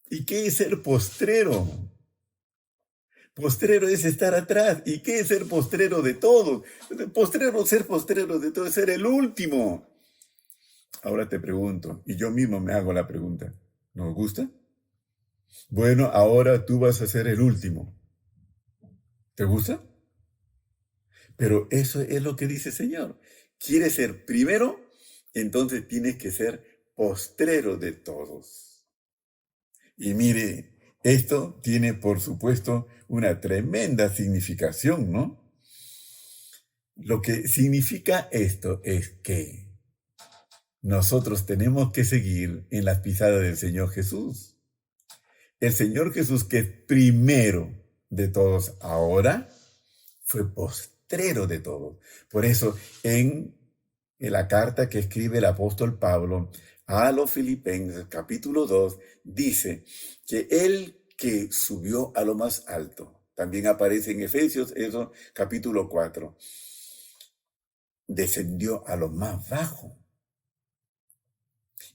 ¿Y qué es ser postrero? Postrero es estar atrás. ¿Y qué es ser postrero de todos? Ser postrero de todos es ser el último. Ahora te pregunto, y yo mismo me hago la pregunta, ¿nos gusta? Bueno, ahora tú vas a ser el último. ¿Te gusta? Pero eso es lo que dice el Señor. ¿Quieres ser primero? Entonces tienes que ser postrero de todos. Y mire, esto tiene por supuesto una tremenda significación, ¿no? Lo que significa esto es que nosotros tenemos que seguir en las pisadas del Señor Jesús. El Señor Jesús, que es primero de todos ahora, fue postrero de todos. Por eso, en la carta que escribe el apóstol Pablo a los Filipenses, capítulo 2, dice que él que subió a lo más alto, también aparece en Efesios, eso, capítulo 4, descendió a lo más bajo.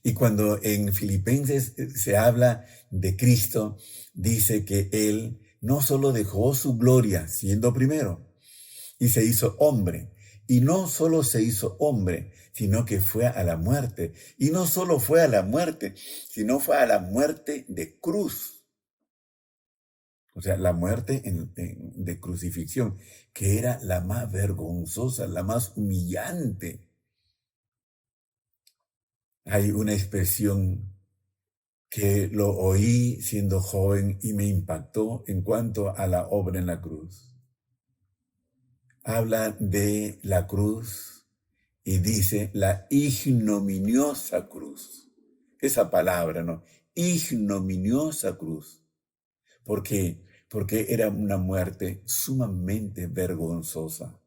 Y cuando en Filipenses se habla de Cristo, dice que Él no solo dejó su gloria siendo primero, y se hizo hombre, y no solo se hizo hombre, sino que fue a la muerte. Y no solo fue a la muerte, sino fue a la muerte de cruz. O sea, la muerte de crucifixión, que era la más vergonzosa, la más humillante. Hay una expresión que lo oí siendo joven y me impactó en cuanto a la obra en la cruz. Habla de la cruz y dice la ignominiosa cruz. Esa palabra, ¿no? Ignominiosa cruz. ¿Por qué? Porque era una muerte sumamente vergonzosa,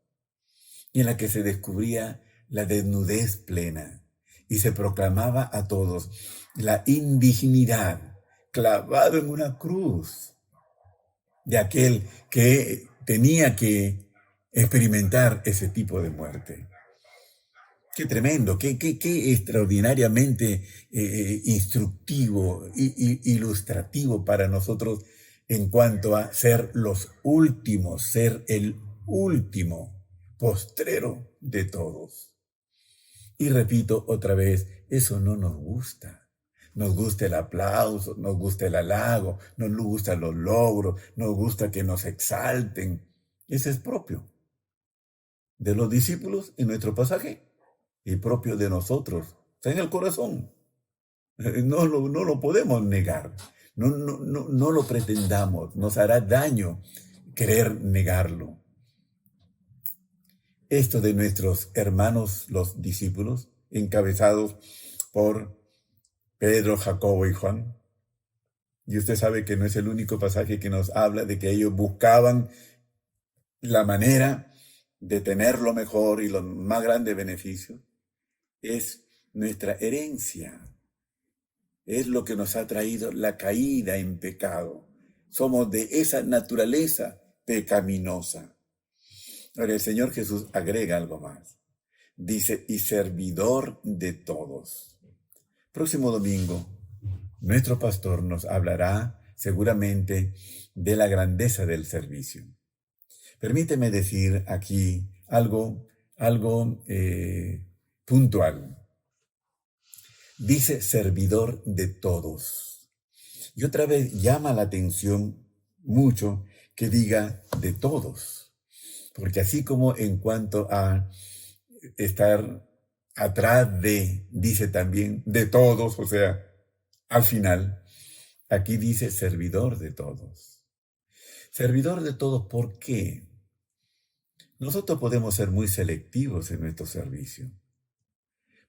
en la que se descubría la desnudez plena y se proclamaba a todos la indignidad clavado en una cruz de aquel que tenía que experimentar ese tipo de muerte. Qué tremendo, qué extraordinariamente instructivo e ilustrativo para nosotros en cuanto a ser los últimos, ser el último, postrero de todos. Y repito otra vez, eso no nos gusta. Nos gusta el aplauso, nos gusta el halago, nos gustan los logros, nos gusta que nos exalten. Ese es propio de los discípulos en nuestro pasaje y propio de nosotros. Está en el corazón. No lo podemos negar. No lo pretendamos. Nos hará daño querer negarlo. Esto de nuestros hermanos, los discípulos, encabezados por Pedro, Jacobo y Juan. Y usted sabe que no es el único pasaje que nos habla de que ellos buscaban la manera de tener lo mejor y los más grandes beneficios. Es nuestra herencia. Es lo que nos ha traído la caída en pecado. Somos de esa naturaleza pecaminosa. Ahora el Señor Jesús agrega algo más. dice, y servidor de todos. Próximo domingo, nuestro pastor nos hablará seguramente de la grandeza del servicio. Permíteme decir aquí algo puntual. Dice servidor de todos. Y otra vez llama la atención mucho que diga de todos. Porque así como en cuanto a estar atrás de, dice también de todos, o sea, al final, aquí dice servidor de todos. Servidor de todos, ¿por qué? Nosotros podemos ser muy selectivos en nuestro servicio.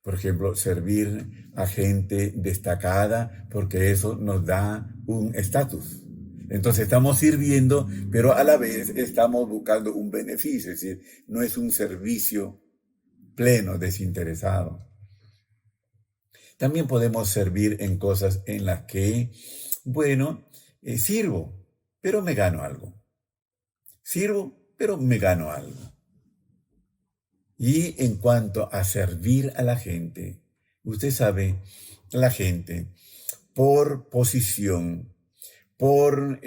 Por ejemplo, servir a gente destacada porque eso nos da un estatus. Entonces estamos sirviendo, pero a la vez estamos buscando un beneficio, es decir, no es un servicio pleno, desinteresado. También podemos servir en cosas en las que, sirvo, pero me gano algo. Sirvo, pero me gano algo. Y en cuanto a servir a la gente, usted sabe, la gente, por posición, por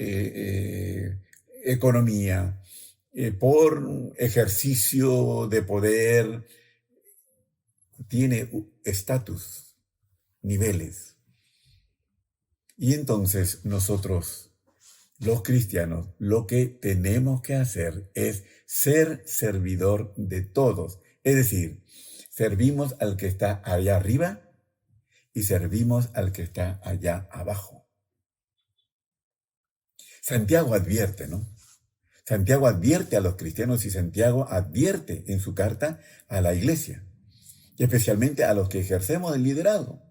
economía, por ejercicio de poder, tiene estatus, niveles. Y entonces nosotros, los cristianos, lo que tenemos que hacer es ser servidor de todos. Es decir, servimos al que está allá arriba y servimos al que está allá abajo. Santiago advierte, ¿no? Santiago advierte a los cristianos y Santiago advierte en su carta a la iglesia, y especialmente a los que ejercemos el liderazgo.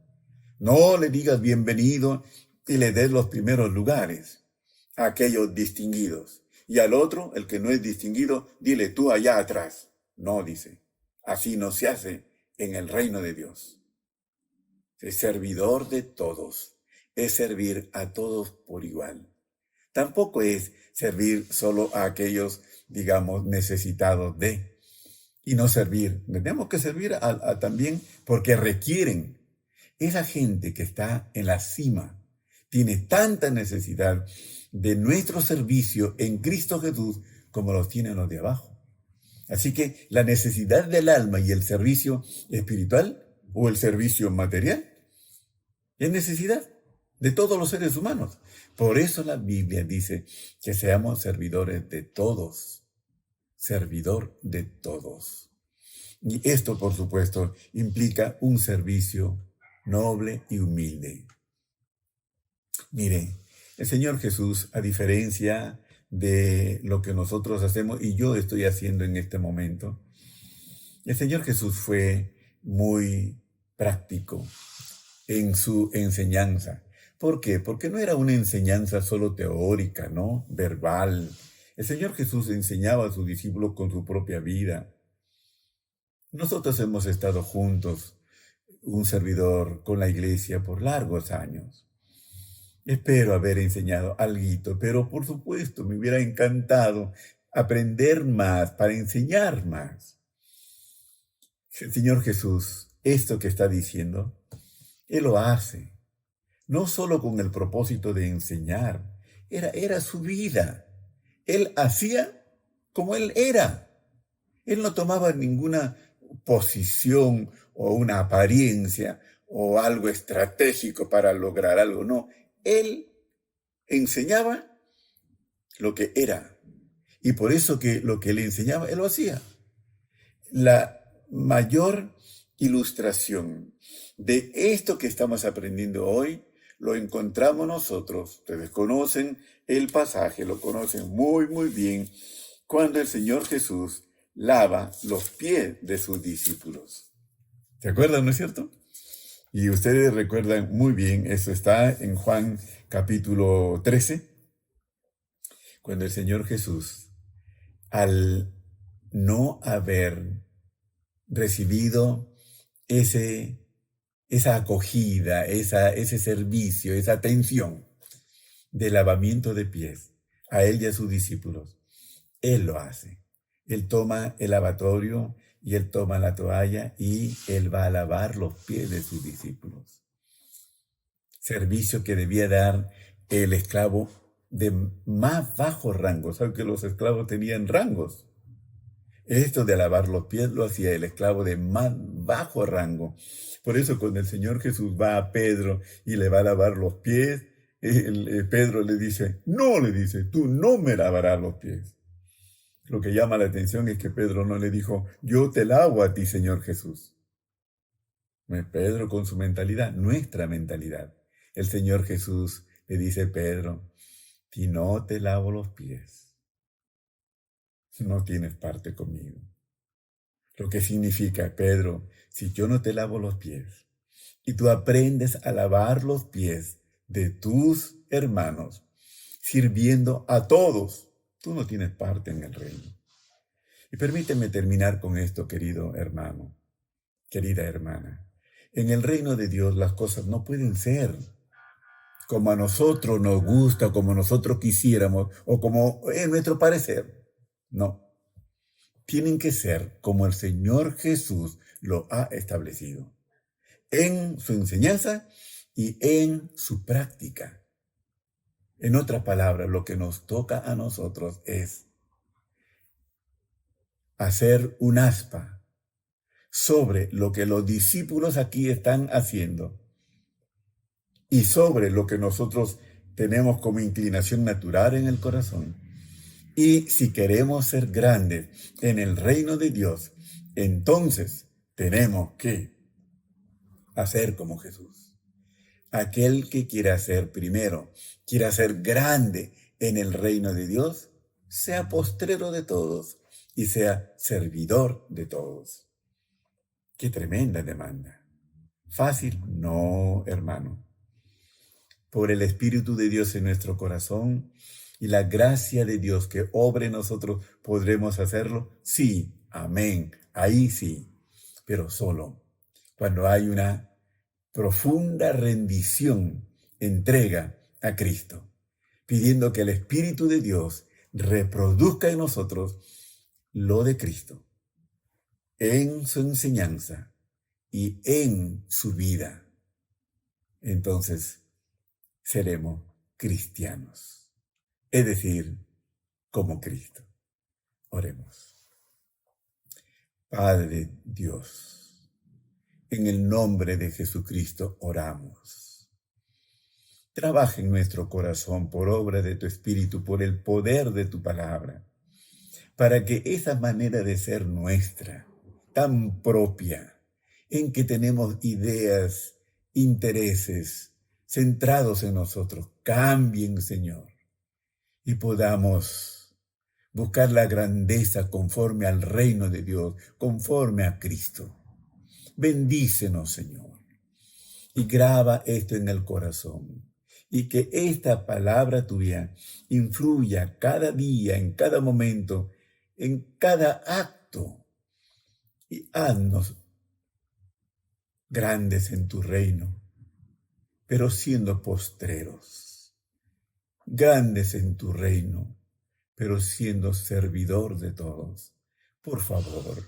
No le digas bienvenido y le des los primeros lugares a aquellos distinguidos. Y al otro, el que no es distinguido, dile tú allá atrás. No, dice, así no se hace en el reino de Dios. Es servidor de todos, es servir a todos por igual. Tampoco es servir solo a aquellos, digamos, necesitados de, y no servir. Tenemos que servir también porque requieren. Esa gente que está en la cima tiene tanta necesidad de nuestro servicio en Cristo Jesús como los tienen los de abajo. Así que la necesidad del alma y el servicio espiritual o el servicio material es necesidad de todos los seres humanos. Por eso la Biblia dice que seamos servidores de todos, servidor de todos. Y esto, por supuesto, implica un servicio noble y humilde. Mire, el Señor Jesús, a diferencia de lo que nosotros hacemos y yo estoy haciendo en este momento, el Señor Jesús fue muy práctico en su enseñanza. ¿Por qué? Porque no era una enseñanza solo teórica, ¿no? Verbal. El Señor Jesús enseñaba a sus discípulos con su propia vida. Nosotros hemos estado juntos, un servidor con la iglesia por largos años. Espero haber enseñado algo, pero por supuesto me hubiera encantado aprender más para enseñar más. El Señor Jesús, esto que está diciendo, Él lo hace, no solo con el propósito de enseñar, era su vida. Él hacía como Él era. Él no tomaba ninguna posición o una apariencia o algo estratégico para lograr algo, no. Él enseñaba lo que era. Y por eso que lo que Él enseñaba, Él lo hacía. La mayor ilustración de esto que estamos aprendiendo hoy lo encontramos nosotros. Ustedes conocen el pasaje, lo conocen muy, muy bien, cuando el Señor Jesús lava los pies de sus discípulos. ¿Se acuerdan, no es cierto? Y ustedes recuerdan muy bien, eso está en Juan capítulo 13, cuando el Señor Jesús, al no haber recibido esa acogida, ese servicio, esa atención de lavamiento de pies a Él y a sus discípulos, Él lo hace. Él toma el lavatorio Y él toma la toalla y él va a lavar los pies de sus discípulos. Servicio que debía dar el esclavo de más bajo rango. ¿Saben que los esclavos tenían rangos? Esto de lavar los pies lo hacía el esclavo de más bajo rango. Por eso cuando el Señor Jesús va a Pedro y le va a lavar los pies, Pedro le dice, tú no me lavarás los pies. Lo que llama la atención es que Pedro no le dijo, yo te lavo a ti, Señor Jesús. Pedro con su mentalidad, nuestra mentalidad. El Señor Jesús le dice, Pedro, si no te lavo los pies, no tienes parte conmigo. Lo que significa, Pedro, si yo no te lavo los pies y tú aprendes a lavar los pies de tus hermanos, sirviendo a todos, tú no tienes parte en el reino. Y permíteme terminar con esto, querido hermano, querida hermana. En el reino de Dios las cosas no pueden ser como a nosotros nos gusta, como nosotros quisiéramos o como es nuestro parecer. No. Tienen que ser como el Señor Jesús lo ha establecido, en su enseñanza y en su práctica. En otras palabras, lo que nos toca a nosotros es hacer un aspa sobre lo que los discípulos aquí están haciendo y sobre lo que nosotros tenemos como inclinación natural en el corazón. Y si queremos ser grandes en el reino de Dios, entonces tenemos que hacer como Jesús. Aquel que quiera ser primero, quiera ser grande en el reino de Dios, sea postrero de todos y sea servidor de todos. ¡Qué tremenda demanda! ¿Fácil? No, hermano. Por el Espíritu de Dios en nuestro corazón y la gracia de Dios que obre en nosotros, ¿podremos hacerlo? Sí, amén, ahí sí, pero solo cuando hay una profunda rendición, entrega a Cristo, pidiendo que el Espíritu de Dios reproduzca en nosotros lo de Cristo, en su enseñanza y en su vida. Entonces seremos cristianos, es decir, como Cristo. Oremos. Padre Dios, en el nombre de Jesucristo oramos. Trabaja en nuestro corazón por obra de tu Espíritu, por el poder de tu palabra, para que esa manera de ser nuestra, tan propia, en que tenemos ideas, intereses centrados en nosotros, cambien, Señor, y podamos buscar la grandeza conforme al reino de Dios, conforme a Cristo. Bendícenos, Señor, y graba esto en el corazón, y que esta palabra tuya influya cada día, en cada momento, en cada acto, y haznos grandes en tu reino, pero siendo postreros, grandes en tu reino, pero siendo servidor de todos. Por favor,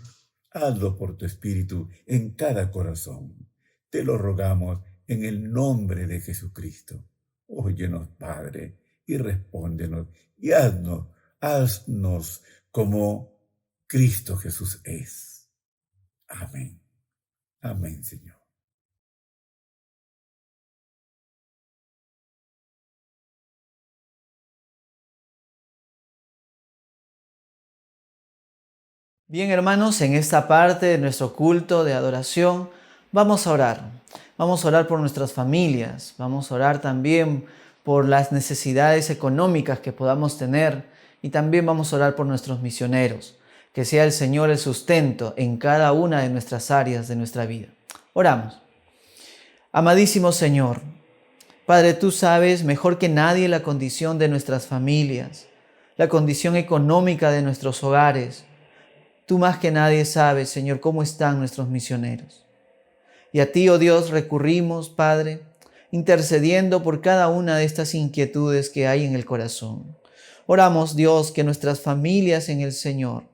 hazlo por tu Espíritu en cada corazón. Te lo rogamos en el nombre de Jesucristo. Óyenos, Padre, y respóndenos, y haznos como Cristo Jesús es. Amén. Amén, Señor. Bien, hermanos, en esta parte de nuestro culto de adoración vamos a orar. Vamos a orar por nuestras familias, vamos a orar también por las necesidades económicas que podamos tener y también vamos a orar por nuestros misioneros. Que sea el Señor el sustento en cada una de nuestras áreas de nuestra vida. Oramos. Amadísimo Señor, Padre, tú sabes mejor que nadie la condición de nuestras familias, la condición económica de nuestros hogares. Tú más que nadie sabes, Señor, cómo están nuestros misioneros. Y a ti, oh Dios, recurrimos, Padre, intercediendo por cada una de estas inquietudes que hay en el corazón. Oramos, Dios, que nuestras familias en el Señor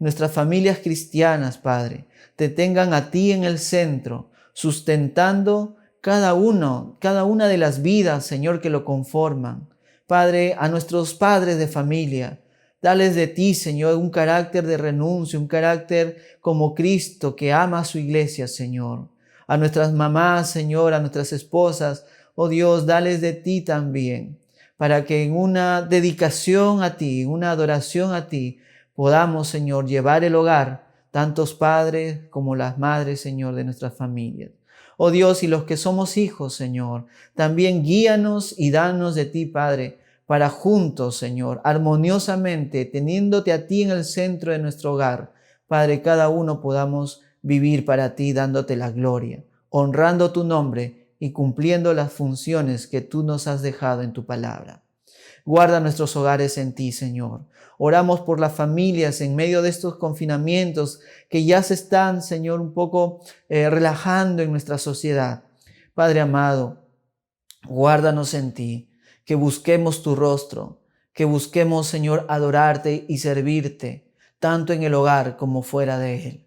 nuestras familias cristianas, Padre, te tengan a ti en el centro, sustentando cada una de las vidas, Señor, que lo conforman. Padre, a nuestros padres de familia, dales de ti, Señor, un carácter de renuncia, un carácter como Cristo que ama a su iglesia, Señor. A nuestras mamás, Señor, a nuestras esposas, oh Dios, dales de ti también, para que en una dedicación a ti, una adoración a ti, podamos, Señor, llevar el hogar, tantos padres como las madres, Señor, de nuestras familias. Oh Dios, y los que somos hijos, Señor, también guíanos y danos de ti, Padre, para juntos, Señor, armoniosamente, teniéndote a ti en el centro de nuestro hogar, Padre, cada uno podamos vivir para ti, dándote la gloria, honrando tu nombre y cumpliendo las funciones que tú nos has dejado en tu palabra. Guarda nuestros hogares en ti, Señor. Oramos por las familias en medio de estos confinamientos que ya se están, Señor, un poco relajando en nuestra sociedad. Padre amado, guárdanos en ti, que busquemos tu rostro, que busquemos, Señor, adorarte y servirte, tanto en el hogar como fuera de él.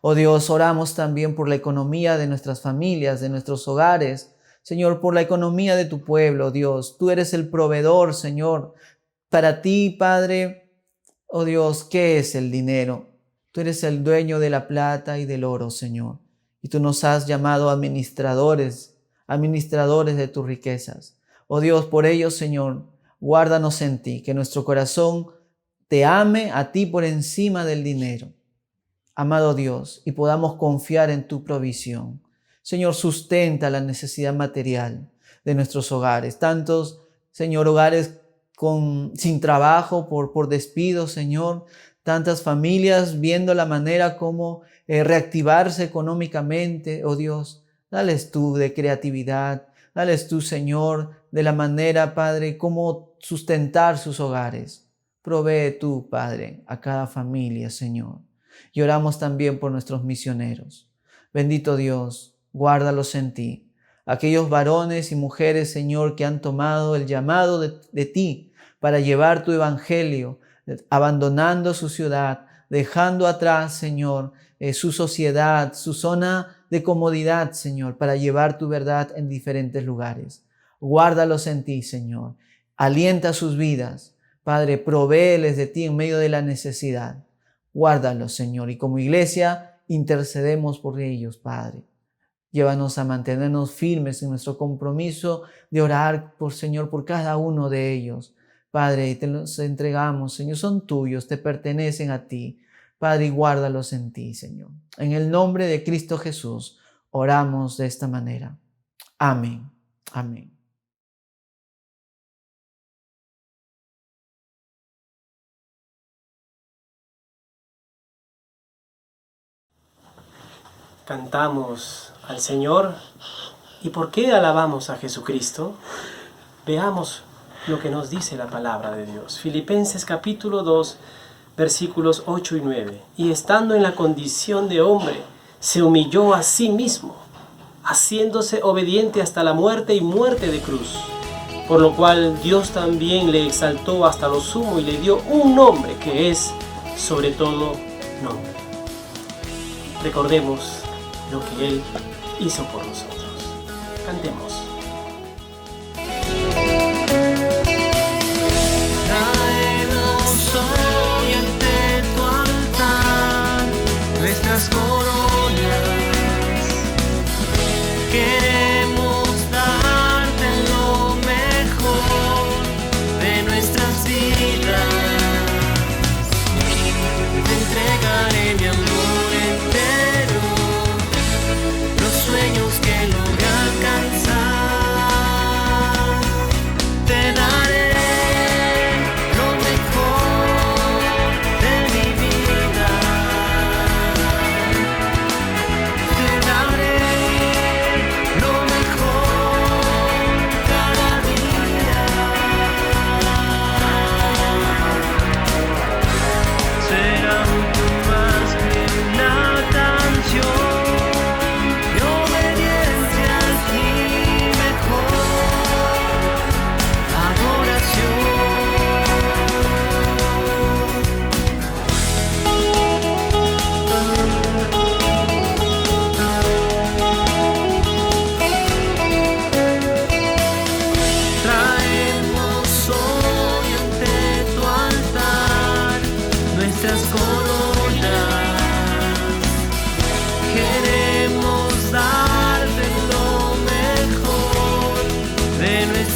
Oh Dios, oramos también por la economía de nuestras familias, de nuestros hogares. Señor, por la economía de tu pueblo, Dios. Tú eres el proveedor, Señor. Para ti, Padre, oh Dios, ¿qué es el dinero? Tú eres el dueño de la plata y del oro, Señor. Y tú nos has llamado administradores de tus riquezas. Oh Dios, por ello, Señor, guárdanos en ti, que nuestro corazón te ame a ti por encima del dinero. Amado Dios, y podamos confiar en tu provisión. Señor, sustenta la necesidad material de nuestros hogares. Tantos, Señor, hogares sin trabajo por despido, Señor. Tantas familias viendo la manera como reactivarse económicamente. Oh Dios, dales tú de creatividad. Dales tú, Señor, de la manera, Padre, cómo sustentar sus hogares. Provee tú, Padre, a cada familia, Señor. Y oramos también por nuestros misioneros. Bendito Dios, guárdalos en ti. Aquellos varones y mujeres, Señor, que han tomado el llamado de ti para llevar tu evangelio, abandonando su ciudad, dejando atrás, Señor, su sociedad, su zona de comodidad, Señor, para llevar tu verdad en diferentes lugares. Guárdalos en ti, Señor. Alienta sus vidas. Padre, provéeles de ti en medio de la necesidad. Guárdalos, Señor, y como iglesia intercedemos por ellos, Padre. Llévanos a mantenernos firmes en nuestro compromiso de orar, Señor, por cada uno de ellos. Padre, y te los entregamos, Señor, son tuyos, te pertenecen a ti. Padre, y guárdalos en ti, Señor. En el nombre de Cristo Jesús, oramos de esta manera. Amén. Amén. Cantamos al Señor. ¿Y por qué alabamos a Jesucristo? Veamos lo que nos dice la palabra de Dios. Filipenses capítulo 2, versículos 8 y 9. Y estando en la condición de hombre, se humilló a sí mismo, haciéndose obediente hasta la muerte y muerte de cruz. Por lo cual Dios también le exaltó hasta lo sumo y le dio un nombre que es sobre todo nombre. Recordemos lo que Él hizo por nosotros. Cantemos. Traemos hoy ante tu altar nuestras coronas. Queremos darte lo mejor de nuestras vidas. Te entregaré mi amor entero, los sueños que logré alcanzar.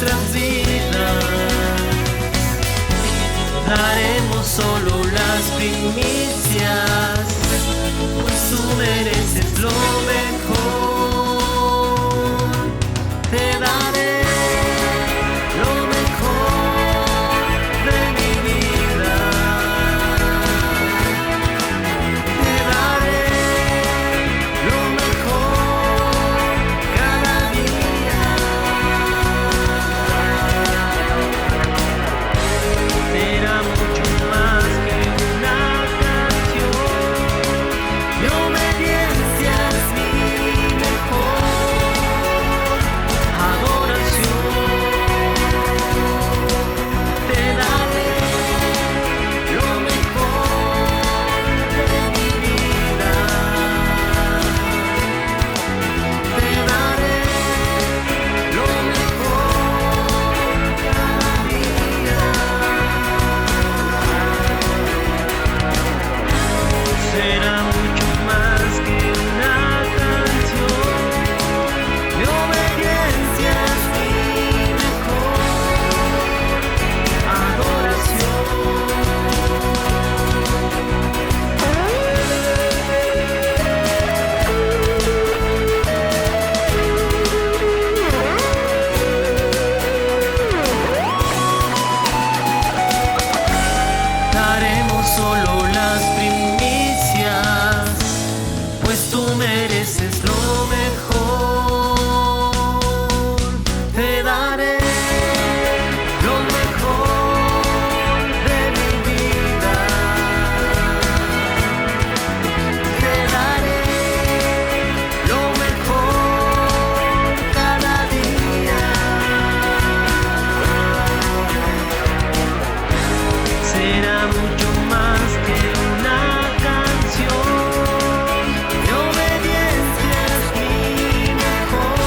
nuestras vidas. Daremos solo las primicias, pues tú mereces lo mejor. Te daré lo mejor de mi vida. Te daré lo mejor cada día. Será mucho más que una canción. Mi obediencia es mi mejor adoración. Te daré lo mejor de mi vida. Te daré lo mejor cada día. Será mucho más que una canción. Mi obediencia es mi mejor adoración. Daremos solo las primicias, pues tú mereces lo mejor. Te daré lo mejor de mi vida. Te daré lo mejor cada día. Será mucho más que una canción. Mi obediencia es mi mejor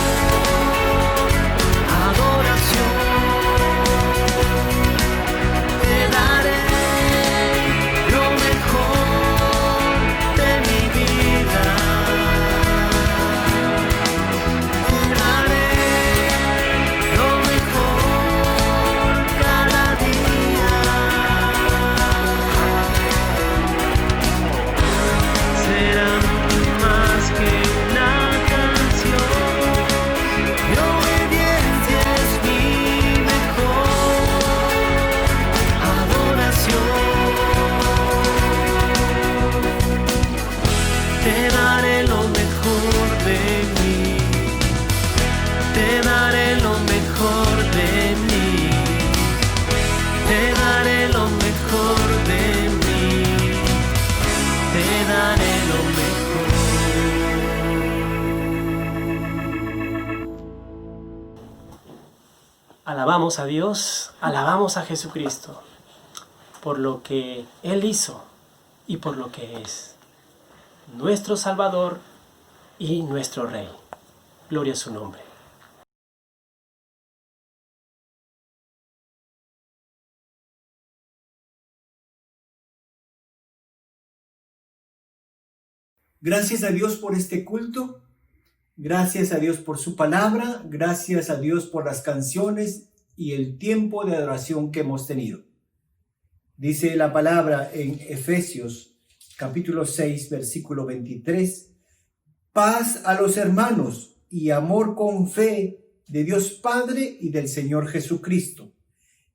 adoración. Te daré lo mejor de mi vida. Te daré lo mejor cada día. Será mucho más que una canción. Mi obediencia es mi mejor adoración. Te daré lo mejor de mí. Te daré lo mejor de mí. Te daré lo mejor de mí. Te daré lo mejor. Alabamos a Dios, alabamos a Jesucristo por lo que Él hizo y por lo que es nuestro Salvador y nuestro Rey. Gloria a su nombre. Gracias a Dios por este culto. Gracias a Dios por su palabra. Gracias a Dios por las canciones y el tiempo de adoración que hemos tenido. Dice la palabra en Efesios capítulo 6, versículo 23. Paz a los hermanos y amor con fe de Dios Padre y del Señor Jesucristo.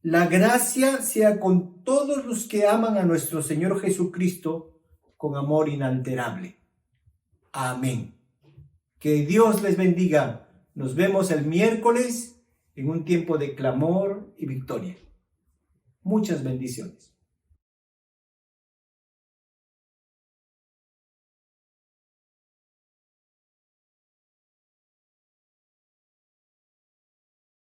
La gracia sea con todos los que aman a nuestro Señor Jesucristo con amor inalterable. Amén. Que Dios les bendiga. Nos vemos el miércoles en un tiempo de clamor y victoria. Muchas bendiciones.